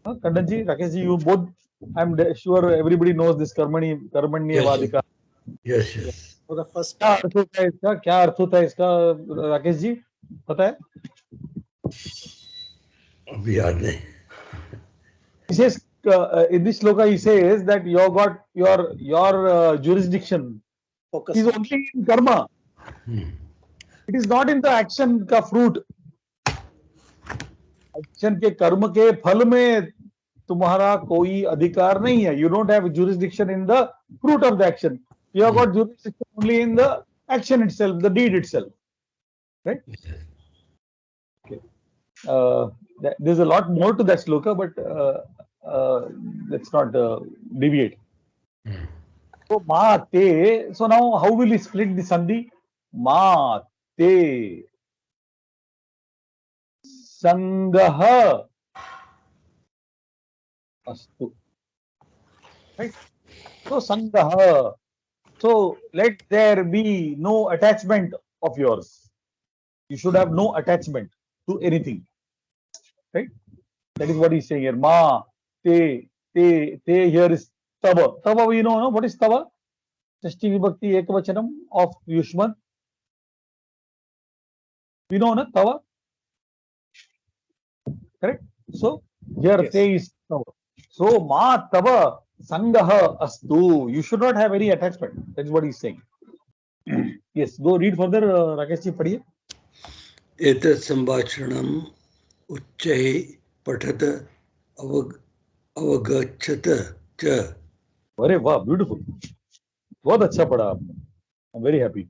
Kandan ji, Rakesh ji, you both, I'm sure everybody knows this कर्मण्येवादिका. Yes, yes. For the first क्या अर्थ होता है इसका? क्या अर्थ होता है इसका, राकेश जी पता है? अभी याद नहीं. He says in this shloka he says that you got your jurisdiction focus is only in karma. It is not in the action का fruit. Action के कर्म के फल में तुम्हारा कोई अधिकार नहीं है. You don't have jurisdiction in the fruit of the action. You have got jurisdiction only in the action itself, the deed itself. Right? Okay. There's a lot more to that shloka, but let's not deviate. So ma te. So now how will we split the sandhi? Ma te sangah astu. Right? So sangah. So let there be no attachment of yours. You should have no attachment to anything. Right? That is what he's saying here. Ma te here is tava. Tava, we know, no? What is tava? Shashti vibhakti ekavachanam of Yushman. We know, no? Tava. Correct? So here Yes. te is tava. So ma tava sangaha astu. You should not have any attachment. That is what he's saying. Yes, go read further, Rakesh ji, padhiye. एतत् संभाषणम् उच्चैः पठत अवगच्छत च. अरे वाह, beautiful. बहुत अच्छा पढ़ा आपने. I am very happy.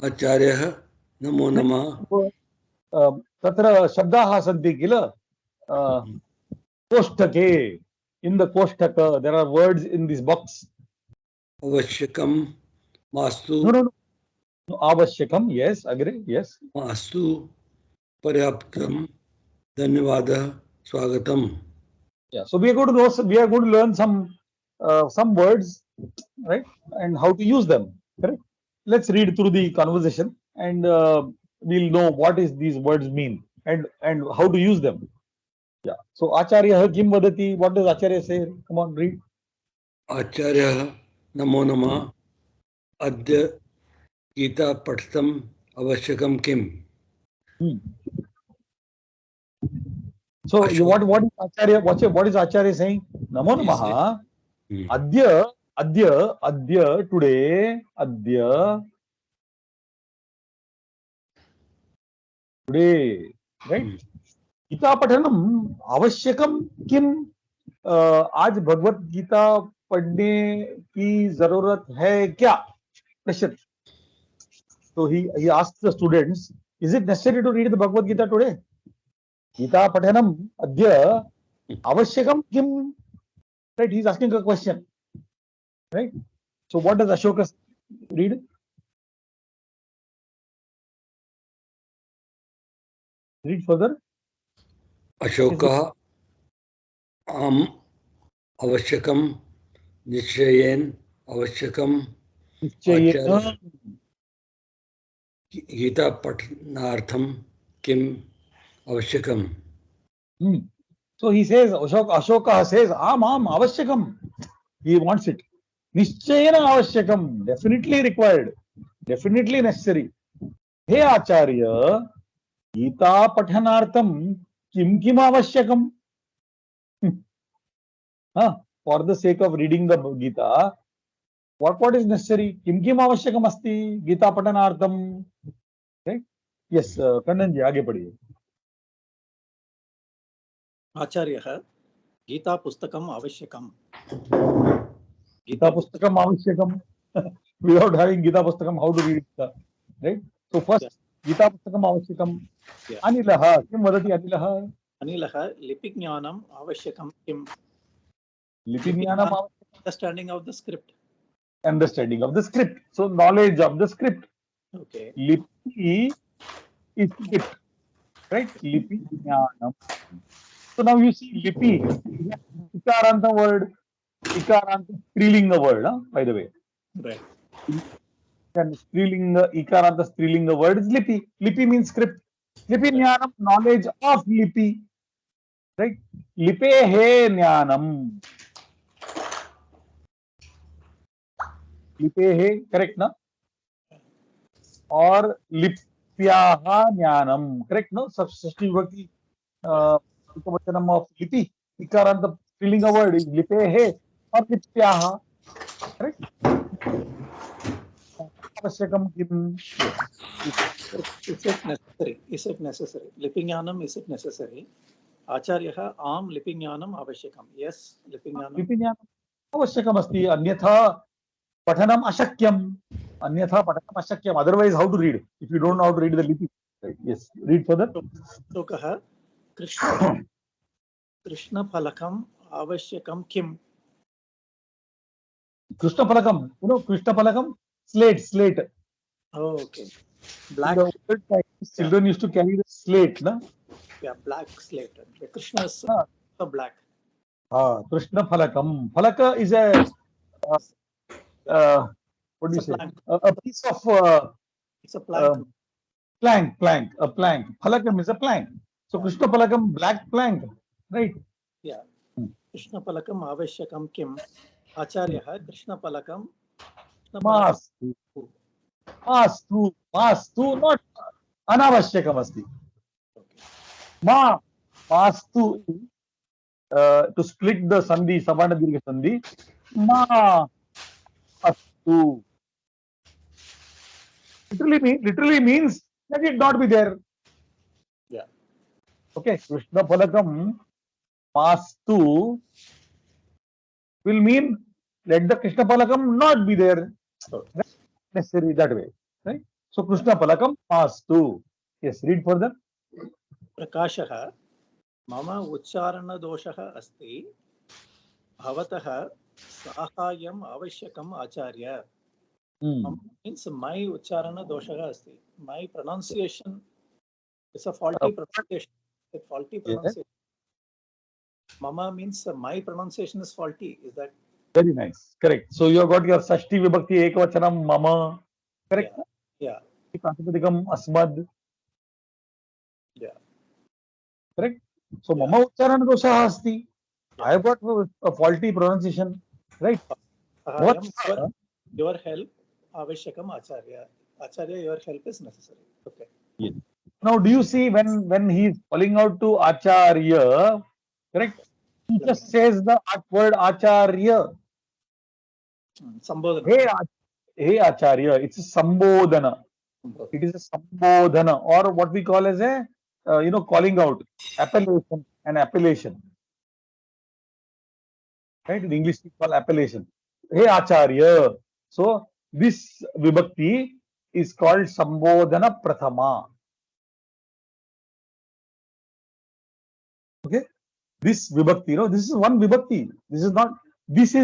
आचार्यः नमो नमः. तत्र शब्दाः सन्ति किल कोष्ठके. In the koshtaka there are words in this box. आवश्यकं मास्तु. No. आवश्यकम, yes, agree, yes. मास्तु पर्याप्तं धन्यवादः स्वागतम्. Yeah, so we are going to learn some words, right, and how to use them. Correct. Let's read through the conversation and we'll know what is these words mean and how to use them. Yeah. So Acharya kim vadati. What does Acharya say? Come on, read. आचार्यः नमो नमः. अद्य गीता पठितम् आवश्यकं किम्. So what is Acharya? What is Acharya saying? Namo Namaha. Adya, today, right? Gita पठनम आवश्यकम किम. आज भगवत गीता पढ़ने की जरूरत है क्या? Question. So he asked the students, is it necessary to read the Bhagavad Gita today? Gita Pathanam Adya Avashyakam Kim? Right, he's asking a question. Right? So what does Ashoka read? Read further. Ashoka am avashyakam nichayen avashyakam acharya Gita patnartham kim avashyakam. So he says, Ashoka says, Avashyakam. He wants it. Nischayana Avashyakam. Definitely required. Definitely necessary. Hey Acharya, Gita Pathanartham Kim Avashyakam. For the sake of reading the Gita, what is necessary? Kim Avashyakam asti Gita Pathanartham. Right? Yes, Kannan ji, आगे पढ़िए. आचार्यः गीता पुस्तकम् आवश्यकम्. Gita Pustakam Avashyakam. Without having Gita Pustakam, how to read Gita? Right? So first, Gita Pustakam Avashyakam. Anilaha. Kim vadati Anilaha? अनिलः लिपिज्ञानम् आवश्यकं किम्? Lipinyanam Avashyakam. Understanding of the script. Understanding of the script. So knowledge of the script. Okay. Lipi is script. Right? Lipinyanam. So now you see Lipi. Ikaranta word. Ikaranta Strilinga word, by the way. Right. And Strilinga, Ikaranta Strilinga word is Lipi. Lipi means script. Lipi Jnanam, knowledge of Lipi. Right? Lipehe Jnanam. Lipehe, correct, na? Or Lipyaha Jnanam. Correct, no? Substitute Vibhakti Ekavachanam of Lipi. Ikaranta Strilinga word is Lipehe or Lipyaha. Correct? Avashyakam kim? Is it necessary? Is it necessary? Lipijnanam, is it necessary? आचार्यः आम लिपिज्ञानम् आवश्यकम्. Yes, लिपिज्ञानम्. लिपिज्ञानम् आवश्यकम् अस्ति. अन्यथा पठनम् अशक्यम्. अन्यथा पठनम् अशक्यम्. Otherwise, how to read? If you don't know how to read the lipi. Right. Yes. Read further. श्लोकः कृष्णफलकम् आवश्यकं किम्? Krishnapalakam. You know Krishnapalakam? Slate. Oh, okay. Black. In the old times, children used to carry the slate, na? Yeah, black slate. Krishna is black. Krishnapalakam. Palaka is a what do you say? A piece of It's a plank. Plank. A plank. Palakam is a plank. So Krishnapalakam, black plank, right? Yeah. कृष्णफलकम् आवश्यकं किम्? आचार्यः कृष्णफलकं Mastu, not anavashyakam asti. Mastu, to split the sandhi, Savarna Dirgha sandhi. Astu. Literally means let it not be there. Yeah. Okay. Krishna Palakam Mastu will mean let the Krishna Palakam not be there. That's necessary that way. Right? So Krishna Palakam Mastu. Yes, read further. प्रकाशः मम उच्चारणदोषः अस्ति. भवतः साहाय्यम् आवश्यकम् आचार्य. Means my ucharana dosha asti. My pronunciation is a faulty pronunciation. Pronunciation. Mama means my pronunciation is faulty. Is that? Very nice. Correct. So you have got your Sashti Vibhakti Ekavachanam Mama. Correct? Yeah. Pratipadikam Asmad. Yeah. Correct? So Mama Ucharana dosha asti. I have got a faulty pronunciation. Right? Your help avashyakam acharya. Acharya, your help is necessary. Okay. Yes. Now do you see when he is calling out to Acharya, correct? He just says the word Acharya. Sambodhana. Hey Acharya, it's a Sambodhana. It is a Sambodhana, or what we call as a calling out, appellation, an appellation. right? In English, we call appellation. Hey Acharya. So this vibhakti is called Sambodhana Prathama. Okay? This vibhakti, this is one vibhakti. This is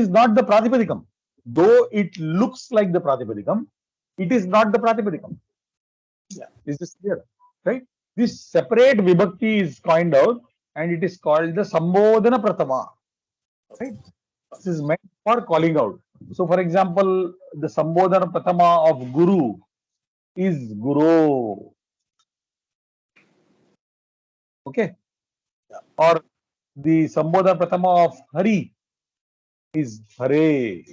not the Pratipadikam. Though it looks like the Pratipadikam, it is not the Pratipadikam. Yeah. Is this clear? Right? This separate vibhakti is coined out and it is called the Sambodhana Prathama. Right? This is meant for calling out. So, for example, the Sambodhana Prathama of Guru is Guru. Okay? Yeah. Or the Sambodhana Prathama of Hari is Hare.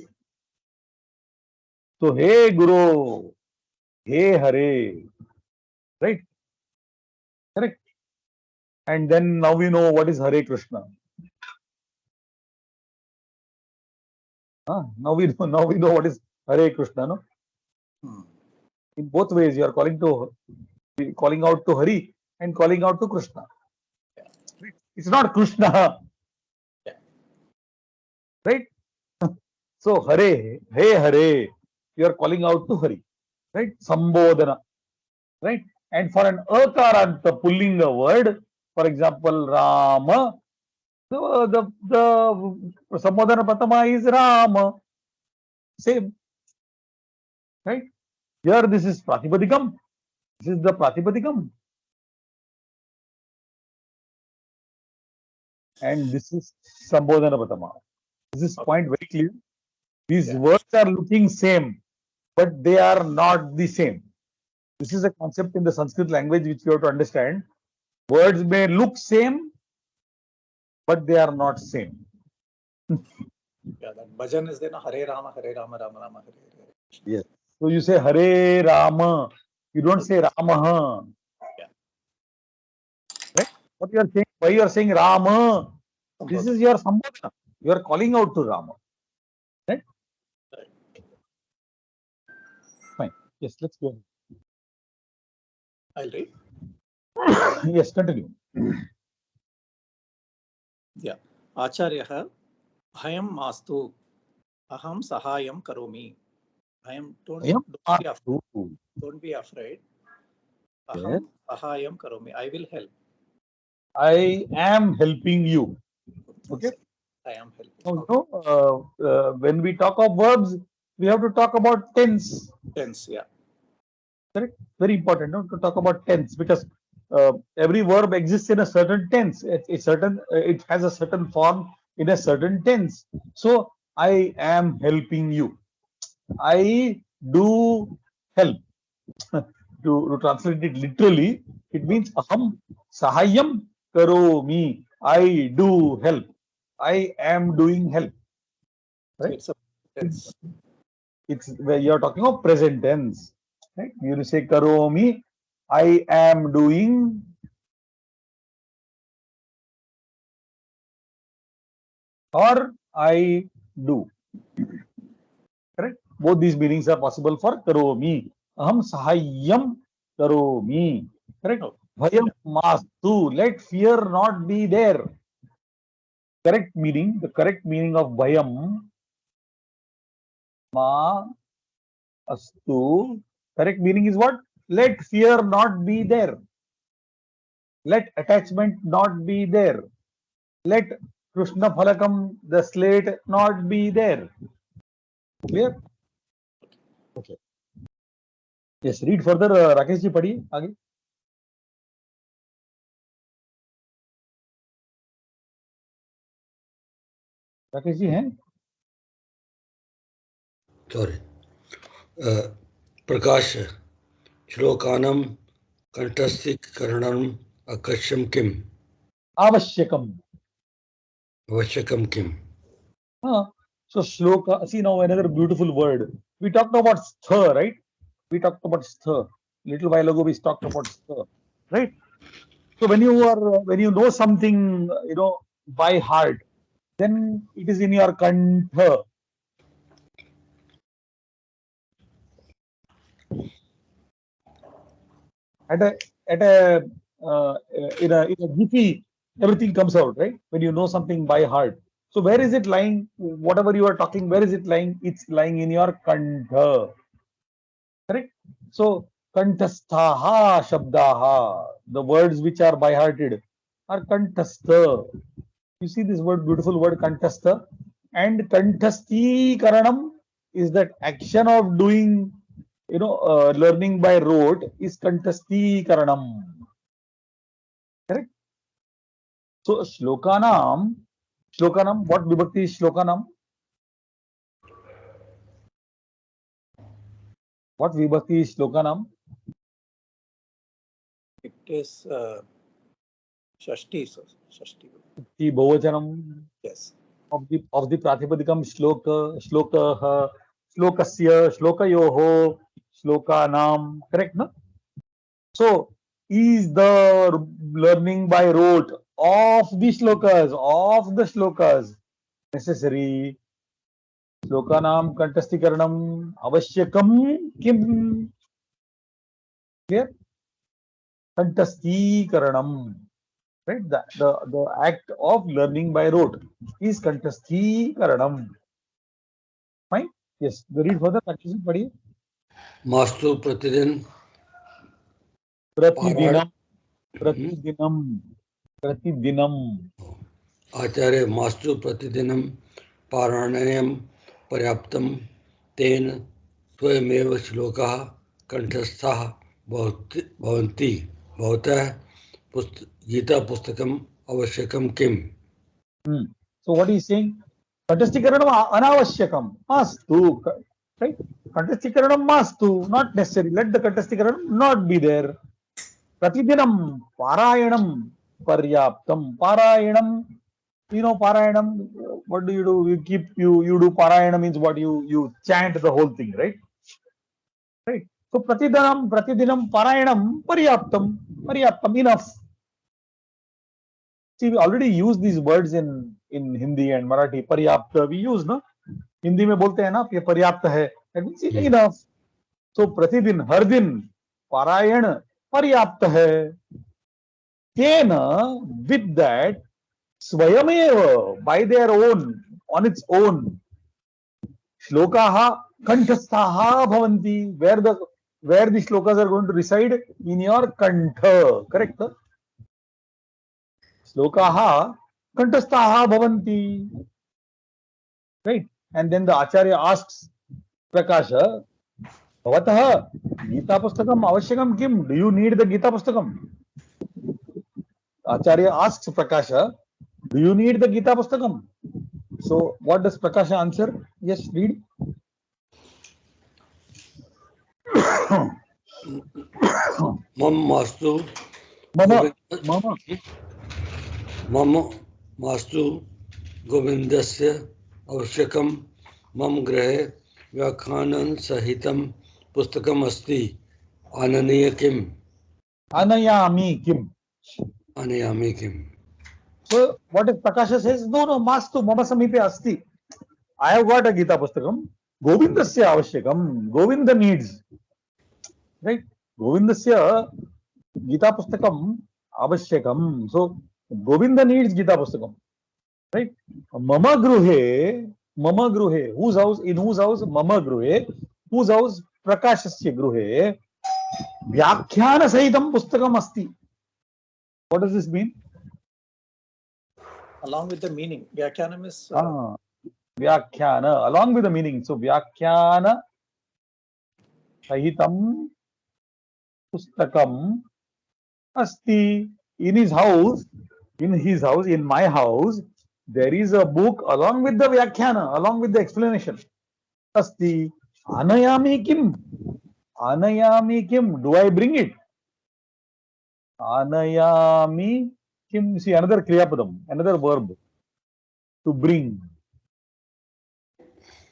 So, Hey Guru, Hey Hare. Right? Correct. And then now we know what is Hare Krishna. Now we know what is Hare Krishna. No? In both ways, you are calling out to Hari and calling out to Krishna. It's not Krishna. Yeah. Right? So Hare, Hey Hare, you are calling out to Hari. Right? Sambodhana. Right? And for an akaranta pulling a word, for example, Rama, the Sambodhana Pratama is Rama. Same. Right? Here this is Pratipadikam. This is the Pratipadikam. And this is Sambodhana Pratama. This is point very clear. These words are looking same, but they are not the same. This is a concept in the Sanskrit language which you have to understand. Words may look same, but they are not same. Yeah, that bhajan is there, no? Hare Rama, Rama Rama, Hare Hare. Yes. So you say Hare Rama, you don't say Rama. Yeah. Right? What you are saying? Why you are saying Rama? This is your Sambodhana. You are calling out to Rama. Right? Right. Fine. Yes, let's go. I'll read. Yes, continue. Yeah. Acharyah, bhayam mastu, aham sahayam karomi. Don't be afraid. Aham sahayam karomi. I will help. I am helping you. Okay. I am helping. When we talk of verbs, we have to talk about tense. Tense, yeah. Correct. Very important, no? To talk about tense, because every verb exists in a certain tense. It has a certain form in a certain tense. So I am helping you. I do help. To translate it literally, it means aham sahayam karomi. I do help. I am doing help. Right? It's a tense. It's where you're talking of present tense. Right? You say karomi, I am doing. Or I do. Correct? Both these meanings are possible for karomi. Aham sahayam karomi. Correct? Bhayam mastu. Let fear not be there. The correct meaning of bhayam ma astu. Correct meaning is what? Let fear not be there. Let attachment not be there. Let Krishna Phalakam, the slate, not be there. Clear? Okay. Yes, read further. Rakesh ji, padhiye aage. Rakesh ji hain? Sorry. Prakash, Shlokanam Kantasthikaranam Akasham Kim. Avashyakam. Avashyakam Kim. So shloka, see now another beautiful word. We talked about stha, right? We talked about stha. Little while ago we talked about stha, right? So when you know something, by heart, then it is in your kantha. In a jiffy, everything comes out, right? When you know something by heart. So where is it lying? Whatever you are talking, where is it lying? It's lying in your kantha. Correct? So kantasthaha shabdaha, the words which are by hearted are kantastha. You see this word, beautiful word kantastha. And kantasti karanam is that action of doing, learning by rote is kantasti karanam. Correct? So shlokanam, what vibhakti is shlokanam? What vibhakti is shlokanam? It is Shashti, sir. Shashti. The Bhavachanam Yes. of the Pratipadikam shloka, shlokasya, shlokayoho, shlokanam. Correct, no? So is the learning by rote of the shlokas necessary? Shlokanam kantastikaranam avashyakam kim? Clear? Kantastikaranam. Right? The act of learning by rote is kantastikaranam. Fine? Yes. Read further. Continuation पढ़िए. मास्तु प्रतिदिन प्रतिदिनम, हम्म। प्रतिदिनम, प्रतिदिनम. आचार्य मास्तु प्रतिदिनं पारायणं पर्याप्तं तेन स्वयमेव श्लोकाः कंठस्थाः भवन्ति भवतः गीता पुस्तकम् आवश्यकं किम्? So what is saying? Kantastikaranam anavashyakam. Mastu. Right? Kantastikaranam mastu. Not necessary. Let the kantastikaranam not be there. Pratidinam parayanam paryaptam. Parayanam. Parayanam. What do? You do parayana means what? You chant the whole thing, right? Right. So pratidinam parayanam paryaptam enough. See, we already use these words in Hindi and Marathi. Paryapta we use, no? Hindi में बोलते हैं ना ये पर्याप्त है. That means enough. So प्रतिदिन हर दिन पारायण पर्याप्त है. तेन with that स्वयमेव by their own, on its own, श्लोकाः कंठस्थाः भवन्ति, where the shlokas are going to reside in your kantha. Correct? श्लोकाः कंठस्थाः भवन्ति. Right? And then the Acharya asks Prakasha, Bhavatah Gita Pustakam Avashyakam Kim? Do you need the Gita Pustakam? Acharya asks Prakasha, do you need the Gita Pustakam? So what does Prakasha answer? Yes, read. मम मास्तु गोविन्दस्य आवश्यकं मम गृहे व्याख्यानसहितं पुस्तकम् अस्ति आननीय किम्? आनयामि किम्? आनयामि किम्? So what if Prakasha says, no, mastu mama samipe asti. I have got a Gita Pustakam. Govindasya avashyakam. Govinda needs. Right? Govindasya Gita Pustakam avashyakam. So Govinda needs Gita Pustakam. Right? Mama gruhe, whose house, in whose house? Mama gruhe, whose house? Prakashasya gruhe, Vyakhyana sahitam pustakam asti. What does this mean? Along with the meaning. Vyakyanam is Vyakhyana, along with the meaning. So Vyakhyana sahitam pustakam asti. In his house, in my house, there is a book along with the Vyakhyana, along with the explanation. Asti. Anayami kim? Anayami kim? Do I bring it? Anayami kim? See, another kriyapadam, another verb. To bring.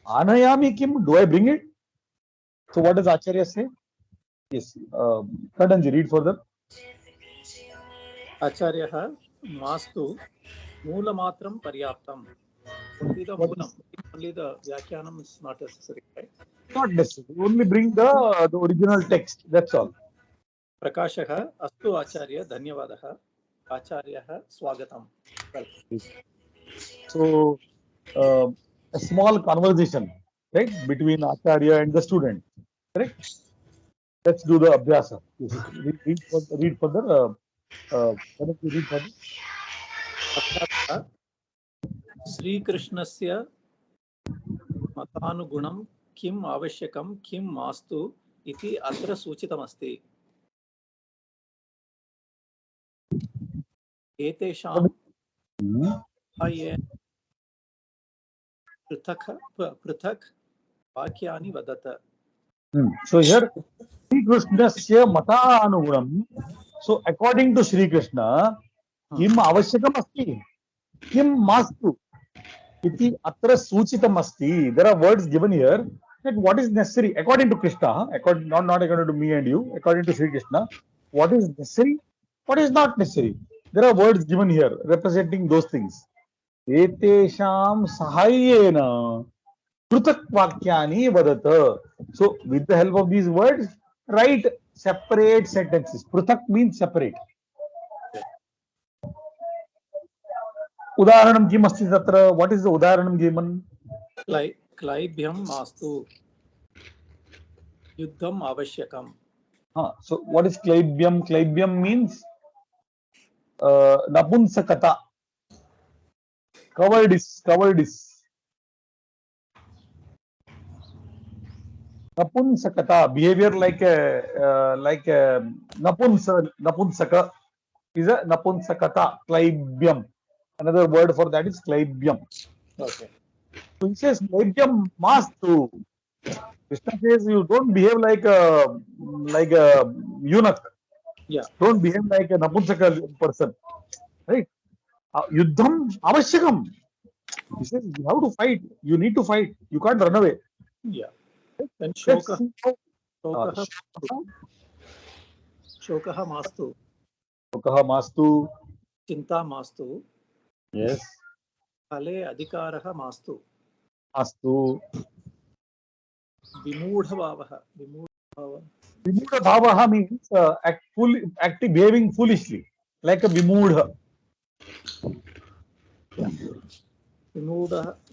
Anayami kim? Do I bring it? So what does Acharya say? Yes. Kadanji, read further. Acharya mastu Mulamatram paryaptam. Only the Moolam, only the Vyakyanam is not necessary, right? Not necessary. Only bring the original text. That's all. Prakashah astu Acharya dhanyavadaha. Acharya swagatam. So a small conversation, right, between Acharya and the student. Correct? Let's do the abhyasa. Read further. Can you read further? अभ्यासः श्रीकृष्णस्य मतानुगुणं किम् आवश्यकं किं मास्तु इति अत्र सूचितमस्ति। एतेषां साहाय्येन पृथक् वाक्यानि वदत। So here, Sri Krishnasya mata anugunam. So according to Sri Krishna, kim avashyakam asti, kim mastu, iti atra suchitam asti. There are words given here that what is necessary according to Krishna, not according to me and you, according to Sri Krishna, what is necessary, what is not necessary. There are words given here representing those things. Etesham sahayyena Pruthak vakyani vadata. So, with the help of these words, write separate sentences. Pruthak means separate. Udaharanam kim asti tatra. What is the udaharanam given? क्लैब्यं मास्तु युद्धम् आवश्यकम्। So, what is klaibyam? Klaibyam means napunsakata. Cowardice. Napunsakata, behavior like a napunsaka is a napunsakata, klaibyam. Another word for that is klaibyam. Okay. So he says klaibyam mastu. Krishna says you don't behave like a eunuch. Yeah. Don't behave like a napunsaka person. Right? Yuddham avashyakam. He says you have to fight. You need to fight. You can't run away. Yeah. Then Let's shokah see how मास्तु Shokah mastu. चिन्ता मास्तु Yes. फले अधिकारः मास्तु Mastu. विमूढभावः Vimudha bhavaha means behaving foolishly, like a vimudha.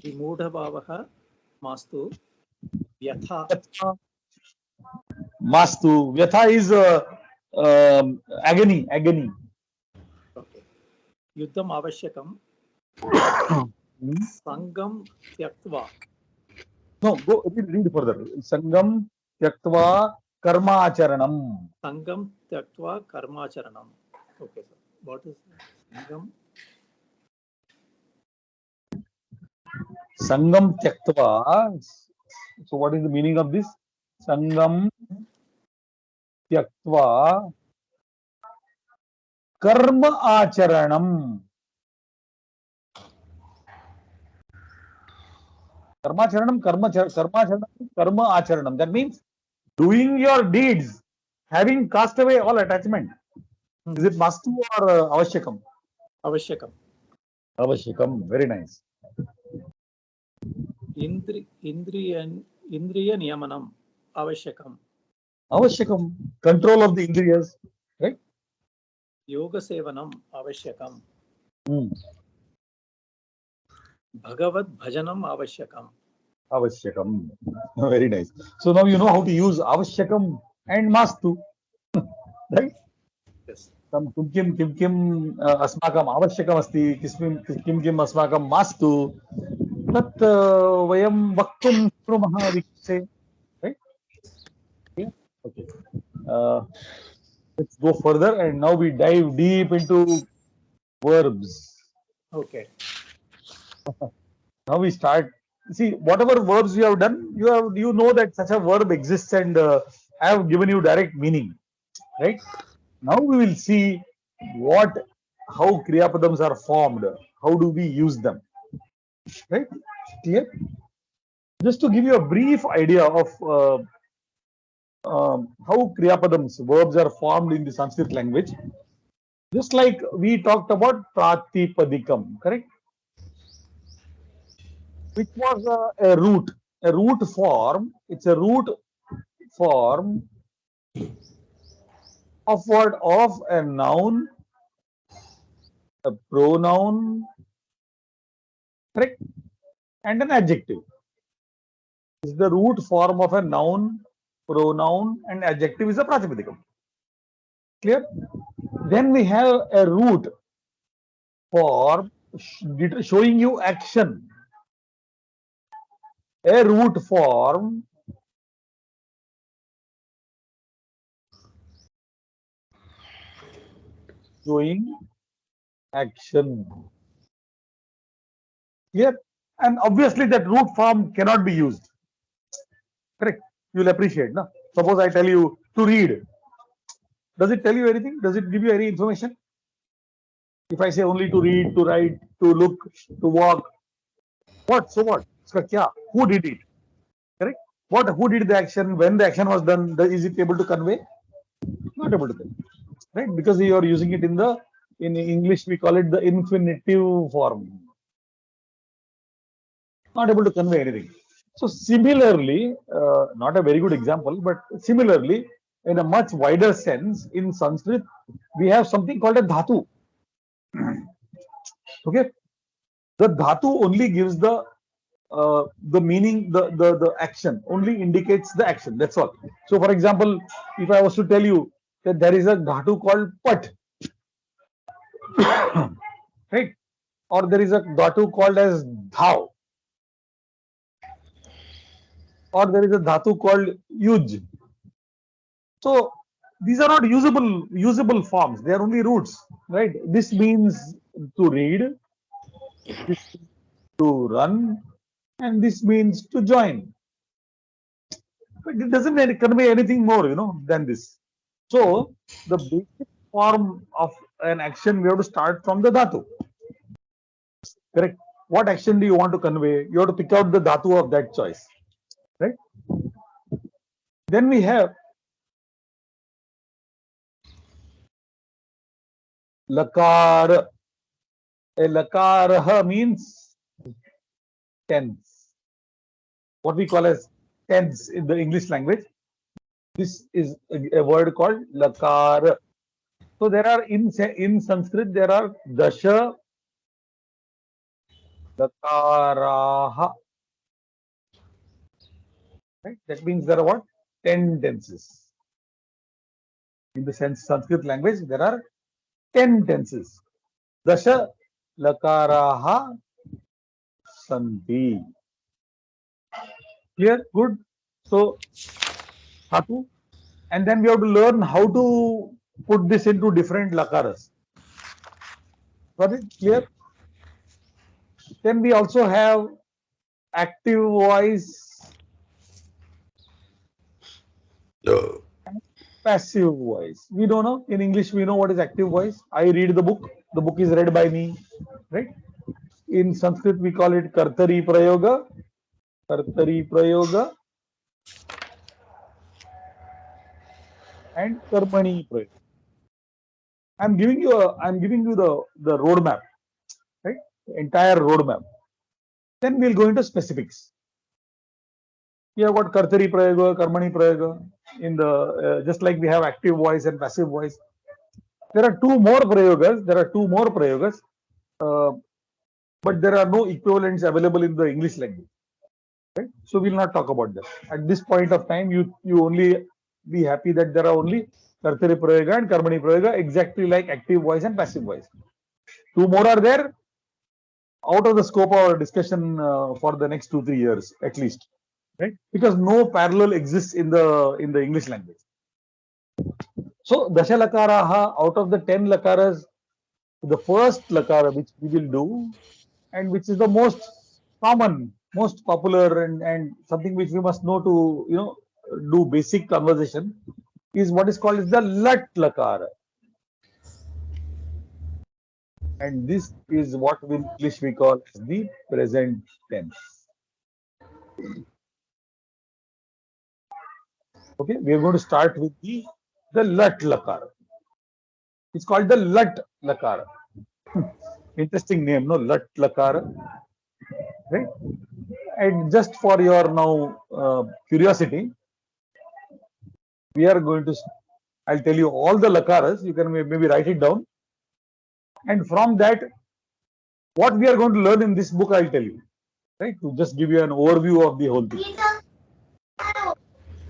विमूढभावः मास्तु व्यथा Mastu. Vyatha is agony. Okay. युद्धम् आवश्यकं संगम त्यक्त्वा No, go read further. Sangam tyaktva karma acharanam. संगम त्यक्त्वा कर्माचरणम. Okay, sir. What is Sangam? Sangam tyaktva. So what is the meaning of this? Sangam tyaktva karma acharanam. Karma acharanam. That means doing your deeds, having cast away all attachment. Is it mastu or avashyakam? आवश्यकम. Avashyakam. Very nice. इंद्रिय नियमनम आवश्यकम. Avashyakam. Control of the indriyas. Right? योग सेवनम आवश्यकम. भगवत भजनम आवश्यकम. Avashyakam. Very nice. So now you know how to use avashyakam and mastu. Right? Yes. Kim asmakam avashyakam asti, kim asmakam mastu. Tat vayam vaktum shrumaha vikse. Right? Okay. Let's go further, and now we dive deep into verbs. Okay. Now we start. See, whatever verbs you have done, you know that such a verb exists, and I have given you direct meaning, right? Now we will see how kriyapadams are formed. How do we use them? Right? Clear? Just to give you a brief idea of how kriyapadams, verbs are formed in the Sanskrit language. Just like we talked about pratipadikam, correct? Which was a root form. It's a root form of what? Of a noun, a pronoun, correct? and an adjective. Is the root form of a noun, pronoun, and adjective is a Pratipadikam. Clear? Then we have a root for showing you action. A root form showing action. Clear? And obviously that root form cannot be used. Correct? You will appreciate. No? Suppose I tell you to read. Does it tell you anything? Does it give you any information? If I say only to read, to write, to look, to walk, what? So what? Who did it? Correct? What? Who did the action? When the action was done? Is it able to convey? Not able to convey. Right? Because you are using it in English we call it the infinitive form. Not able to convey anything. So similarly, not a very good example, but similarly, in a much wider sense, in Sanskrit, we have something called a dhatu. Okay, the dhatu only gives the meaning, the action only indicates the action. That's all. So, for example, if I was to tell you that there is a dhatu called pat, right, or there is a dhatu called as dhav, or there is a dhatu called yuj. So these are not usable forms. They are only roots, right? This means to read, this means to run, and this means to join. But it doesn't convey anything more, than this. So the basic form of an action we have to start from the dhatu. Correct? What action do you want to convey? You have to pick out the dhatu of that choice, right? Then we have lakar. A lakar means tense. What we call as tense in the English language. This is a word called lakar. So there are in Sanskrit there are dasha lakaraha. Right? That means there are what? 10 tenses. In the Sanskrit language, there are 10 tenses. Dasha lakaraha santi. Clear? Good. So, dhatu. And then we have to learn how to put this into different lakaras. Got it? Clear? Then we also have active voice, passive voice. We don't know. In English, we know what is active voice. I read the book. The book is read by me. Right? In Sanskrit, we call it kartari prayoga. Kartari prayoga and karmani prayoga. I'm giving you the roadmap, right? The entire roadmap. Then we'll go into specifics. We have got kartari prayoga, karmani prayoga. In the just like we have active voice and passive voice. There are two more prayogas. But there are no equivalents available in the English language. Right? So we'll not talk about that. At this point of time, you only be happy that there are only kartari prayoga and karmani prayoga, exactly like active voice and passive voice. Two more are there, out of the scope of our discussion for the next 2-3 years at least, right? Because no parallel exists in the English language. So dasha lakaraha, out of the 10 lakaras, the first lakara which we will do, and which is the most common, most popular, and something which we must know to do basic conversation, is what is called as the lat lakara. And this is what in English we call as the present tense. Okay, we are going to start with the lat lakara. It's called the lat lakara. Interesting name, no? Lat lakara. Right? And just for your now curiosity, we are going to, I'll tell you all the lakaras, you can maybe write it down. And from that, what we are going to learn in this book, I'll tell you. right? To just give you an overview of the whole thing.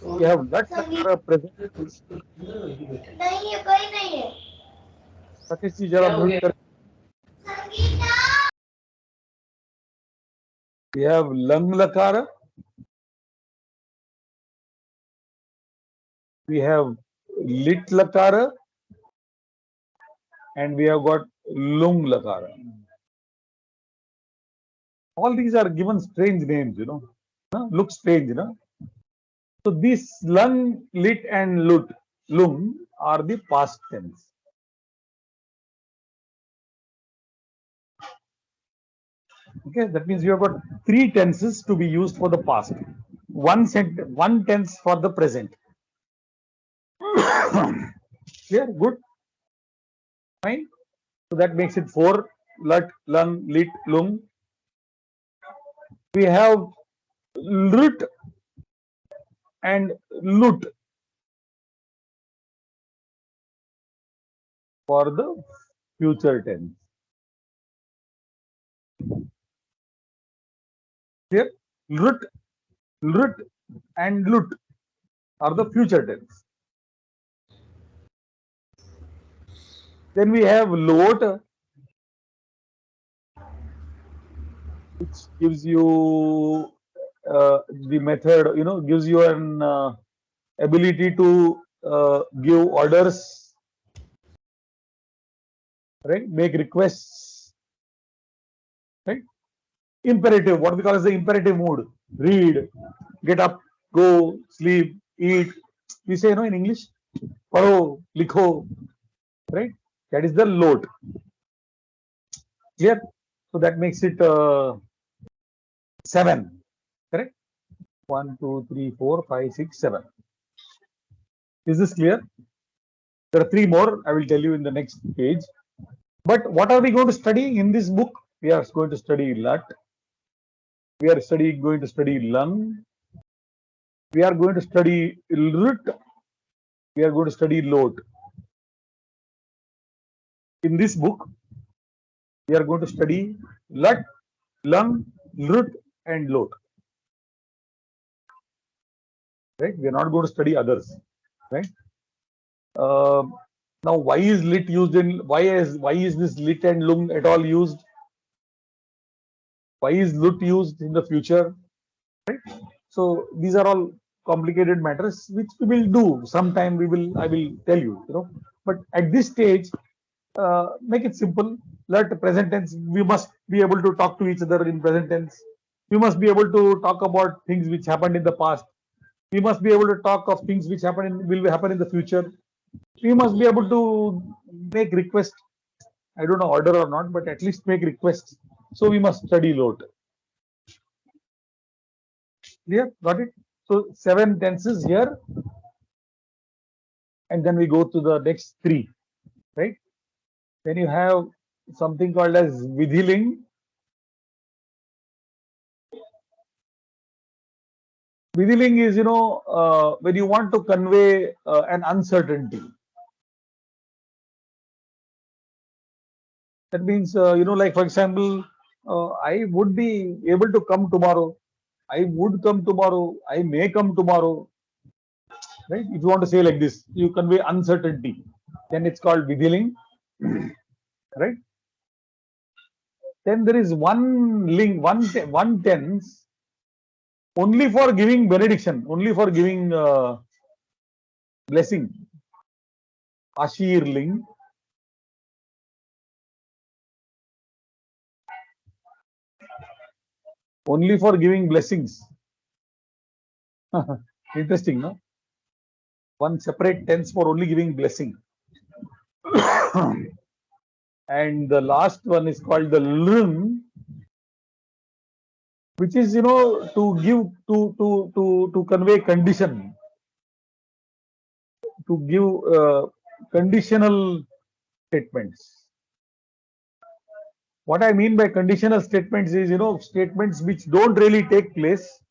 We have lat lakara present. Satish ji, jara mute kar. We have lang lakara. We have lit lakara. And we have got lung lakara. All these are given strange names, you know. Look strange, you know. So these lung, lit, and lung are the past tense. Okay, that means you have got three tenses to be used for the past. One tense for the present. Clear? Good. Fine. So that makes it 4. Lut, lung, lit, lung. We have lut and lut for the future tense. Here, lut and lut are the future tense. Then we have lot, which gives you the method, you know, gives you an ability to give orders, right? Make requests, right? Imperative, what we call as the imperative mood. Read, get up, go, sleep, eat. We say, you know, in English, paro, likho, right? That is the lot. Clear? So that makes it 7. Correct? 1, 2, 3, 4, 5, 6, 7. Is this clear? There are 3 more. I will tell you in the next page. But what are we going to study in this book? We are going to study lut. We are going to study lung. We are going to study lut. We are going to study lot. In this book, we are going to study lut, lung, lut, and lot. Right? We are not going to study others. Right? Now, why is lit used in? Why is this lit and lung at all used? Why is lut used in the future? Right? So these are all complicated matters which we will do sometime. I will tell you. You know, but at this stage, make it simple. Let present tense. We must be able to talk to each other in present tense. We must be able to talk about things which happened in the past. We must be able to talk of things which will happen in the future. We must be able to make requests. I don't know order or not, but at least make requests. So we must study lot. Clear? Got it? So 7 tenses here. And then we go to the next 3. Right? Then you have something called as vidhiling. Vidhiling is, you know, when you want to convey an uncertainty. That means, you know, like for example, I would be able to come tomorrow. I would come tomorrow. I may come tomorrow. Right? If you want to say like this, you convey uncertainty. Then it's called vidhiling. Right? Then there is one tense only for giving benediction, only for giving blessing. Ashirling. Only for giving blessings. Interesting, no? One separate tense for only giving blessing. And the last one is called the lung, which is, you know, to give to convey condition, to give conditional statements. What I mean by conditional statements is, you know, statements which don't really take place,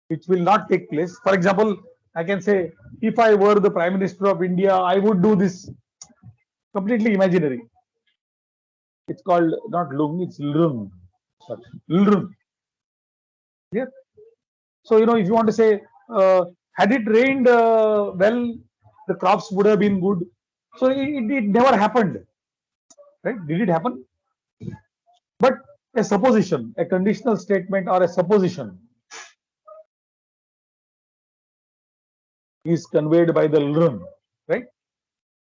which will not take place. For example, I can say, if I were the Prime Minister of India, I would do this. Completely imaginary. It's called not lung, it's lung. Sorry, lung. Yeah. So, if you want to say, had it rained well, the crops would have been good. So it never happened, right? Did it happen? But a supposition, a conditional statement or a supposition is conveyed by the lrun, right?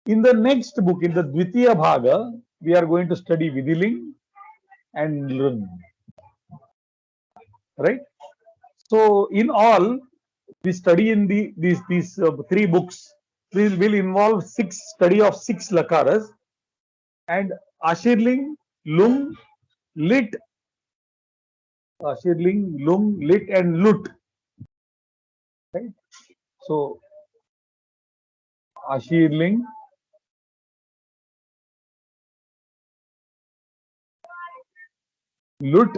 In the next book, in the Dvitiya Bhaga, we are going to study Vidiling and lrun, right? So in all, the study in these three books will involve study of 6 lakaras, and Ashirling, Lung, Lit, Ashirling, Lung, Lit, and Lut. Right? So Ashirling, Lut,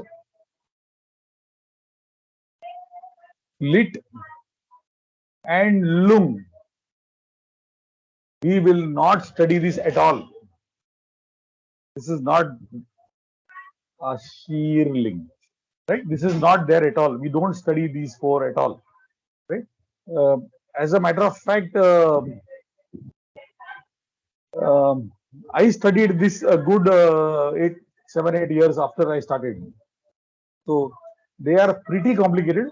Lit, and Lung. We will not study this at all. This is not Ashirling. Right? This is not there at all. We don't study these 4 at all. Right? Uh, as a matter of fact, I studied this a good 7, 8 years after I started. So they are pretty complicated.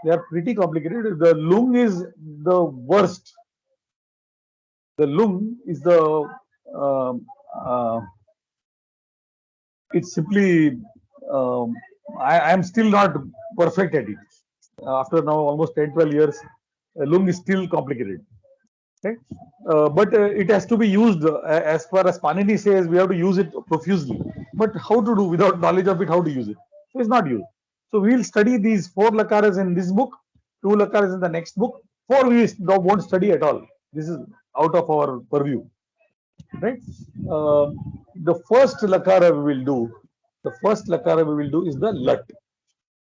The lung is the worst. The lung is the it's simply I am still not perfect at it. After now almost 10, 12 years, lung is still complicated. Okay? But it has to be used as far as Panini says, we have to use it profusely. But how to do without knowledge of it, how to use it? So it's not used. So we will study these 4 lakaras in this book, 2 lakaras in the next book, 4 we won't study at all. This is out of our purview. Right? The first lakara we will do, is the lat,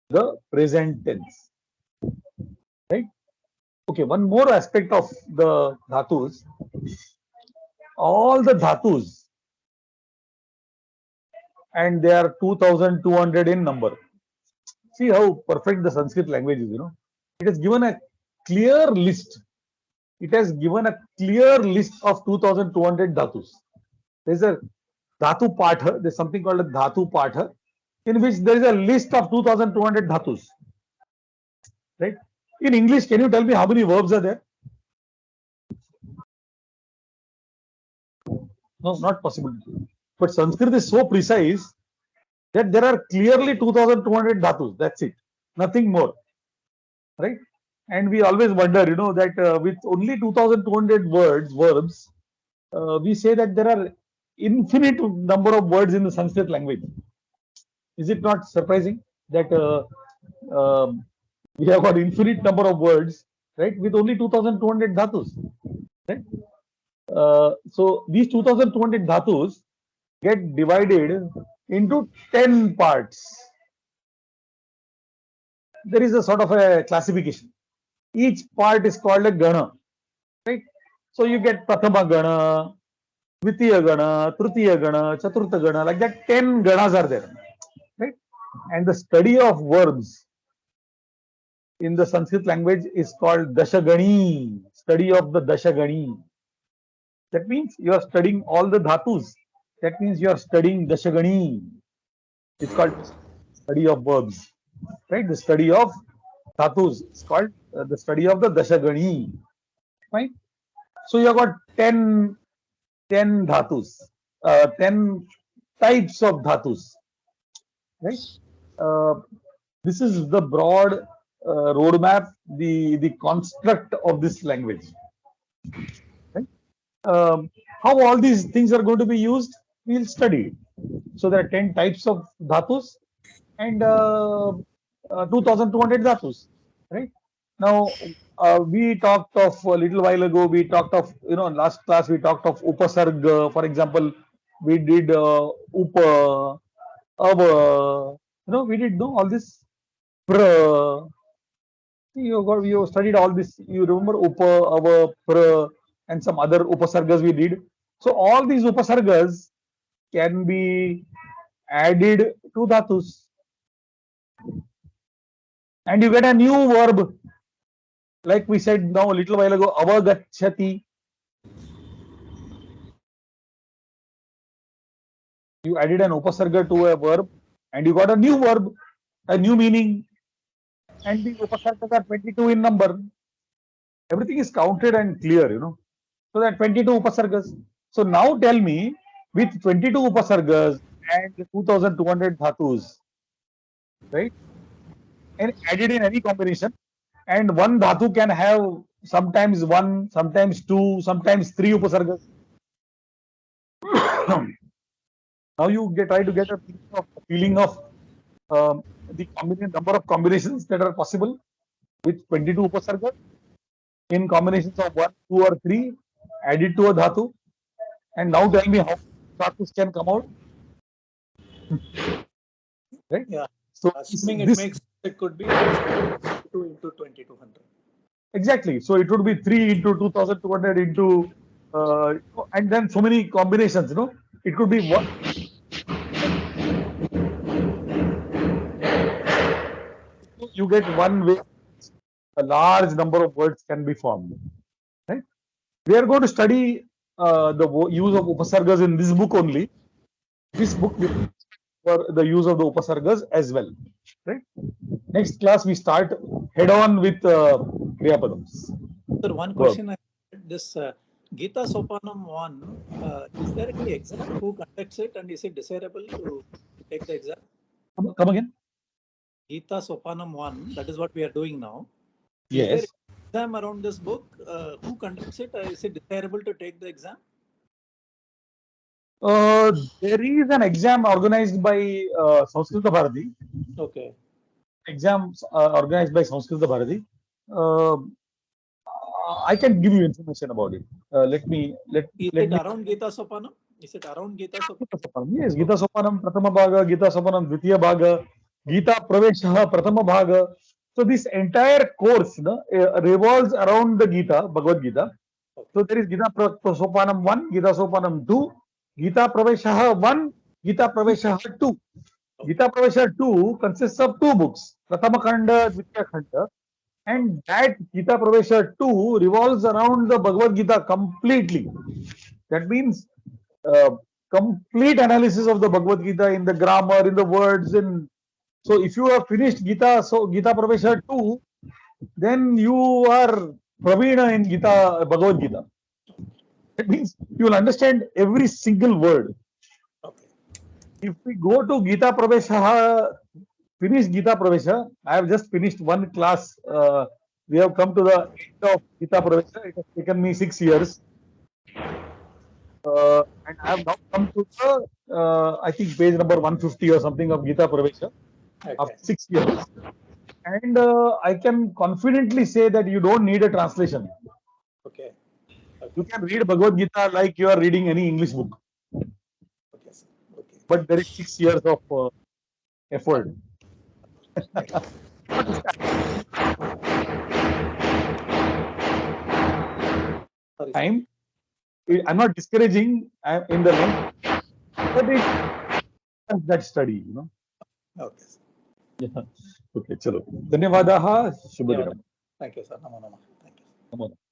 the present tense. Right? Okay, one more aspect of the dhatus. All the dhatus, and they are 2200 in number. See how perfect the Sanskrit language is, It has given a clear list. It has given a clear list of 2200 dhatus. There's a dhatu patha, there's something called a dhatu patha, in which there is a list of 2200 dhatus. Right? In English, can you tell me how many verbs are there? No, not possible. But Sanskrit is so precise that there are clearly 2200 dhatus. That's it. Nothing more. Right? And we always wonder, that with only 2200 verbs, we say that there are infinite number of words in the Sanskrit language. Is it not surprising that we have got infinite number of words, right, with only 2200 dhatus, right? So these 2200 dhatus get divided into 10 parts. There is a sort of a classification. Each part is called a gana, right? So you get prathama gana, dvitiya gana, tritiya gana, chaturtha gana, like that 10 ganas are there, right? And the study of verbs in the Sanskrit language is called Dashagani, study of the Dashagani. That means you are studying all the dhatus. That means you are studying Dashagani. It's called study of verbs, right? The study of dhatus is called the study of the Dashagani, right? So you have got 10 dhatus, 10 types of dhatus, right? This is the broad roadmap, the construct of this language. Right? How all these things are going to be used, we'll study. So there are 10 types of dhatus and 2200 dhatus. Right? Now, we talked of a little while ago, we talked of, last class we talked of upasarga. For example, we did upa, ava, we did all this. Pra, you studied all this. You remember upa, ava, pra, and some other upasargas we did. So all these upasargas can be added to dhatus. and you get a new verb, like we said now a little while ago, avagacchati. You added an upasarga to a verb, and you got a new verb, a new meaning, and the upasargas are 22 in number. Everything is counted and clear, So that 22 upasargas. So now tell me, with 22 upasargas and 2200 dhatus, right? And added in any combination, and one dhatu can have sometimes one, sometimes two, sometimes three upasargas. Now you try to get a feeling of the number of combinations that are possible with 22 upasargas in combinations of 1, 2 or 3 added to a dhatu. And now tell me how dhatus can come out. Right? Yeah. So Assuming it could be 2 into 2200. Exactly. So it would be 3 into 2200 into and then so many combinations, It could be one. You get one way a large number of words can be formed. Right? We are going to study the use of upasargas in this book only. This book for the use of the upasargas as well. Right? Next class we start head on with Kriya Padams. Sir, one question I had, this Gita Sopanam 1, is there any exam? Who conducts it, and is it desirable to take the exam? Come again? Gita Sopanam 1, that is what we are doing now. Yes. Is there an exam around this book? Who conducts it? Is it desirable to take the exam? There is an exam organized by Samskrita Bharati. Okay. Exams organized by Samskrita Bharati. I can give you information about it. Is it around Gita Sopanam? Is it around Gita Sopanam? Yes, Gita Sopanam Pratama Bhaga, Gita Sopanam Dvitiya Bhaga, Gita Praveshaha Pratama Bhaga. So this entire course revolves around the Gita, Bhagavad Gita. Okay. So there is Gita Sopanam 1, Gita Sopanam 2, Gita Praveshaha 1, Gita Praveshaha 2. Gita Praveshaha 2 consists of 2 books, Pratama Khanda, Dvitiya Khanda. And that Gita Pravesha 2 revolves around the Bhagavad Gita completely. That means complete analysis of the Bhagavad Gita in the grammar, in the words. So if you have finished Gita, so Gita Pravesha 2, then you are Pravina in Bhagavad Gita. That means you will understand every single word. Okay. If we go to Gita Pravesha, finish Gita Pravesha. I have just finished one class. We have come to the end of Gita Pravesha. It has taken me 6 years. And I have now come to the, I think, page number 150 or something of Gita Pravesha. Okay. After 6 years. And I can confidently say that you don't need a translation. Okay. You can read Bhagavad Gita like you are reading any English book. Okay, sir. Okay. But there is 6 years of effort. Time. I'm not discouraging in the length, but it's that study, Okay. Yeah. Okay, chalo. Dhanyavadaha. Shubha dinam. Thank you, sir. Namo Namah. Thank you. Namo Namah.